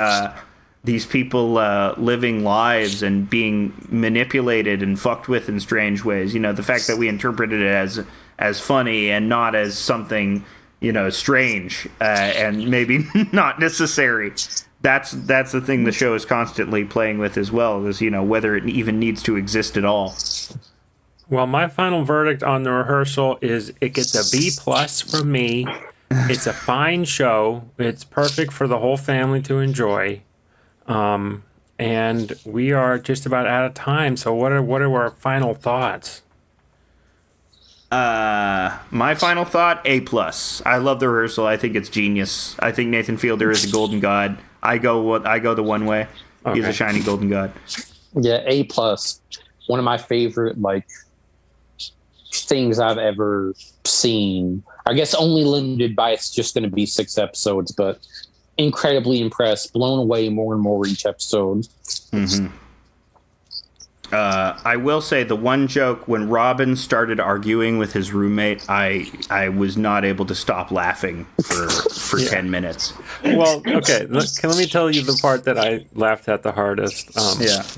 these people living lives and being manipulated and fucked with in strange ways. You know, the fact that we interpret it as funny and not as something, you know, strange and maybe not necessary. That's the thing the show is constantly playing with as well, is, you know, whether it even needs to exist at all. Well, my final verdict on the rehearsal is it gets a B+ from me. It's a fine show. It's perfect for the whole family to enjoy. And we are just about out of time. So what are our final thoughts? My final thought, A+. I love the rehearsal. I think it's genius. I think Nathan Fielder is a golden god. I go the one way. Okay. He's a shiny golden god. Yeah, A+. One of my favorite things I've ever seen. I guess only limited by it's just going to be 6 episodes, but incredibly impressed, blown away more and more each episode. Mm-hmm. I will say the one joke when Robin started arguing with his roommate, I was not able to stop laughing for 10 minutes. Well, okay, let me tell you the part that I laughed at the hardest.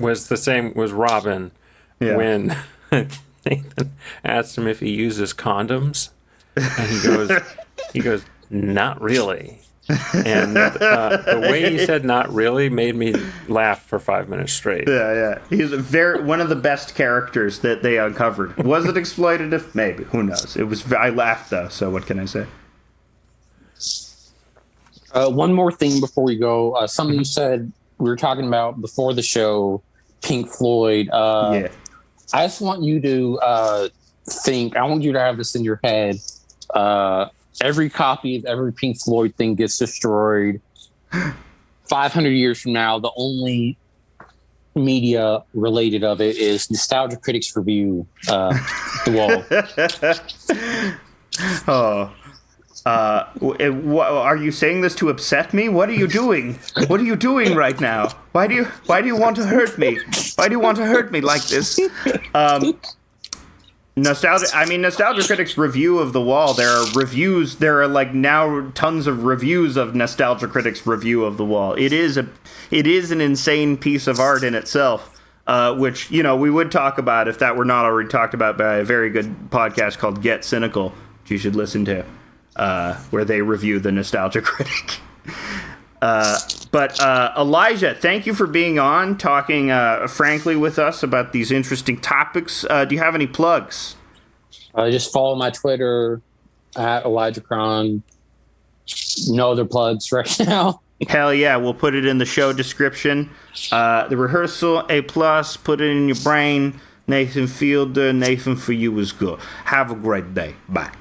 Was Robin when Nathan asked him if he uses condoms, and he goes, not really. And the way he said "not really" made me laugh for 5 minutes straight. Yeah. He's one of the best characters that they uncovered. Was it exploitative? Maybe. Who knows? It was. I laughed though. So what can I say? One more thing before we go. Something you said we were talking about before the show, Pink Floyd. Yeah. I just want you to think. I want you to have this in your head. Every copy of every Pink Floyd thing gets destroyed. 500 years from now, the only media related of it is Nostalgia Critics Review, The Wall. Are you saying this to upset me? What are you doing? What are you doing right now? Why do you want to hurt me? Why do you want to hurt me like this? Nostalgia Critics Review of The Wall. There are reviews. There are like now tons of reviews of Nostalgia Critics Review of The Wall. It is an insane piece of art in itself, which we would talk about if that were not already talked about by a very good podcast called Get Cynical, which you should listen to, where they review the Nostalgia Critic. But Elijah, thank you for being on, talking frankly with us about these interesting topics. Do you have any plugs? Just follow my Twitter at Elijah Craan. No other plugs right now. Hell yeah, we'll put it in the show description. The Rehearsal, A+, put it in your brain. Nathan Fielder, Nathan for you is good. Have a great day. Bye.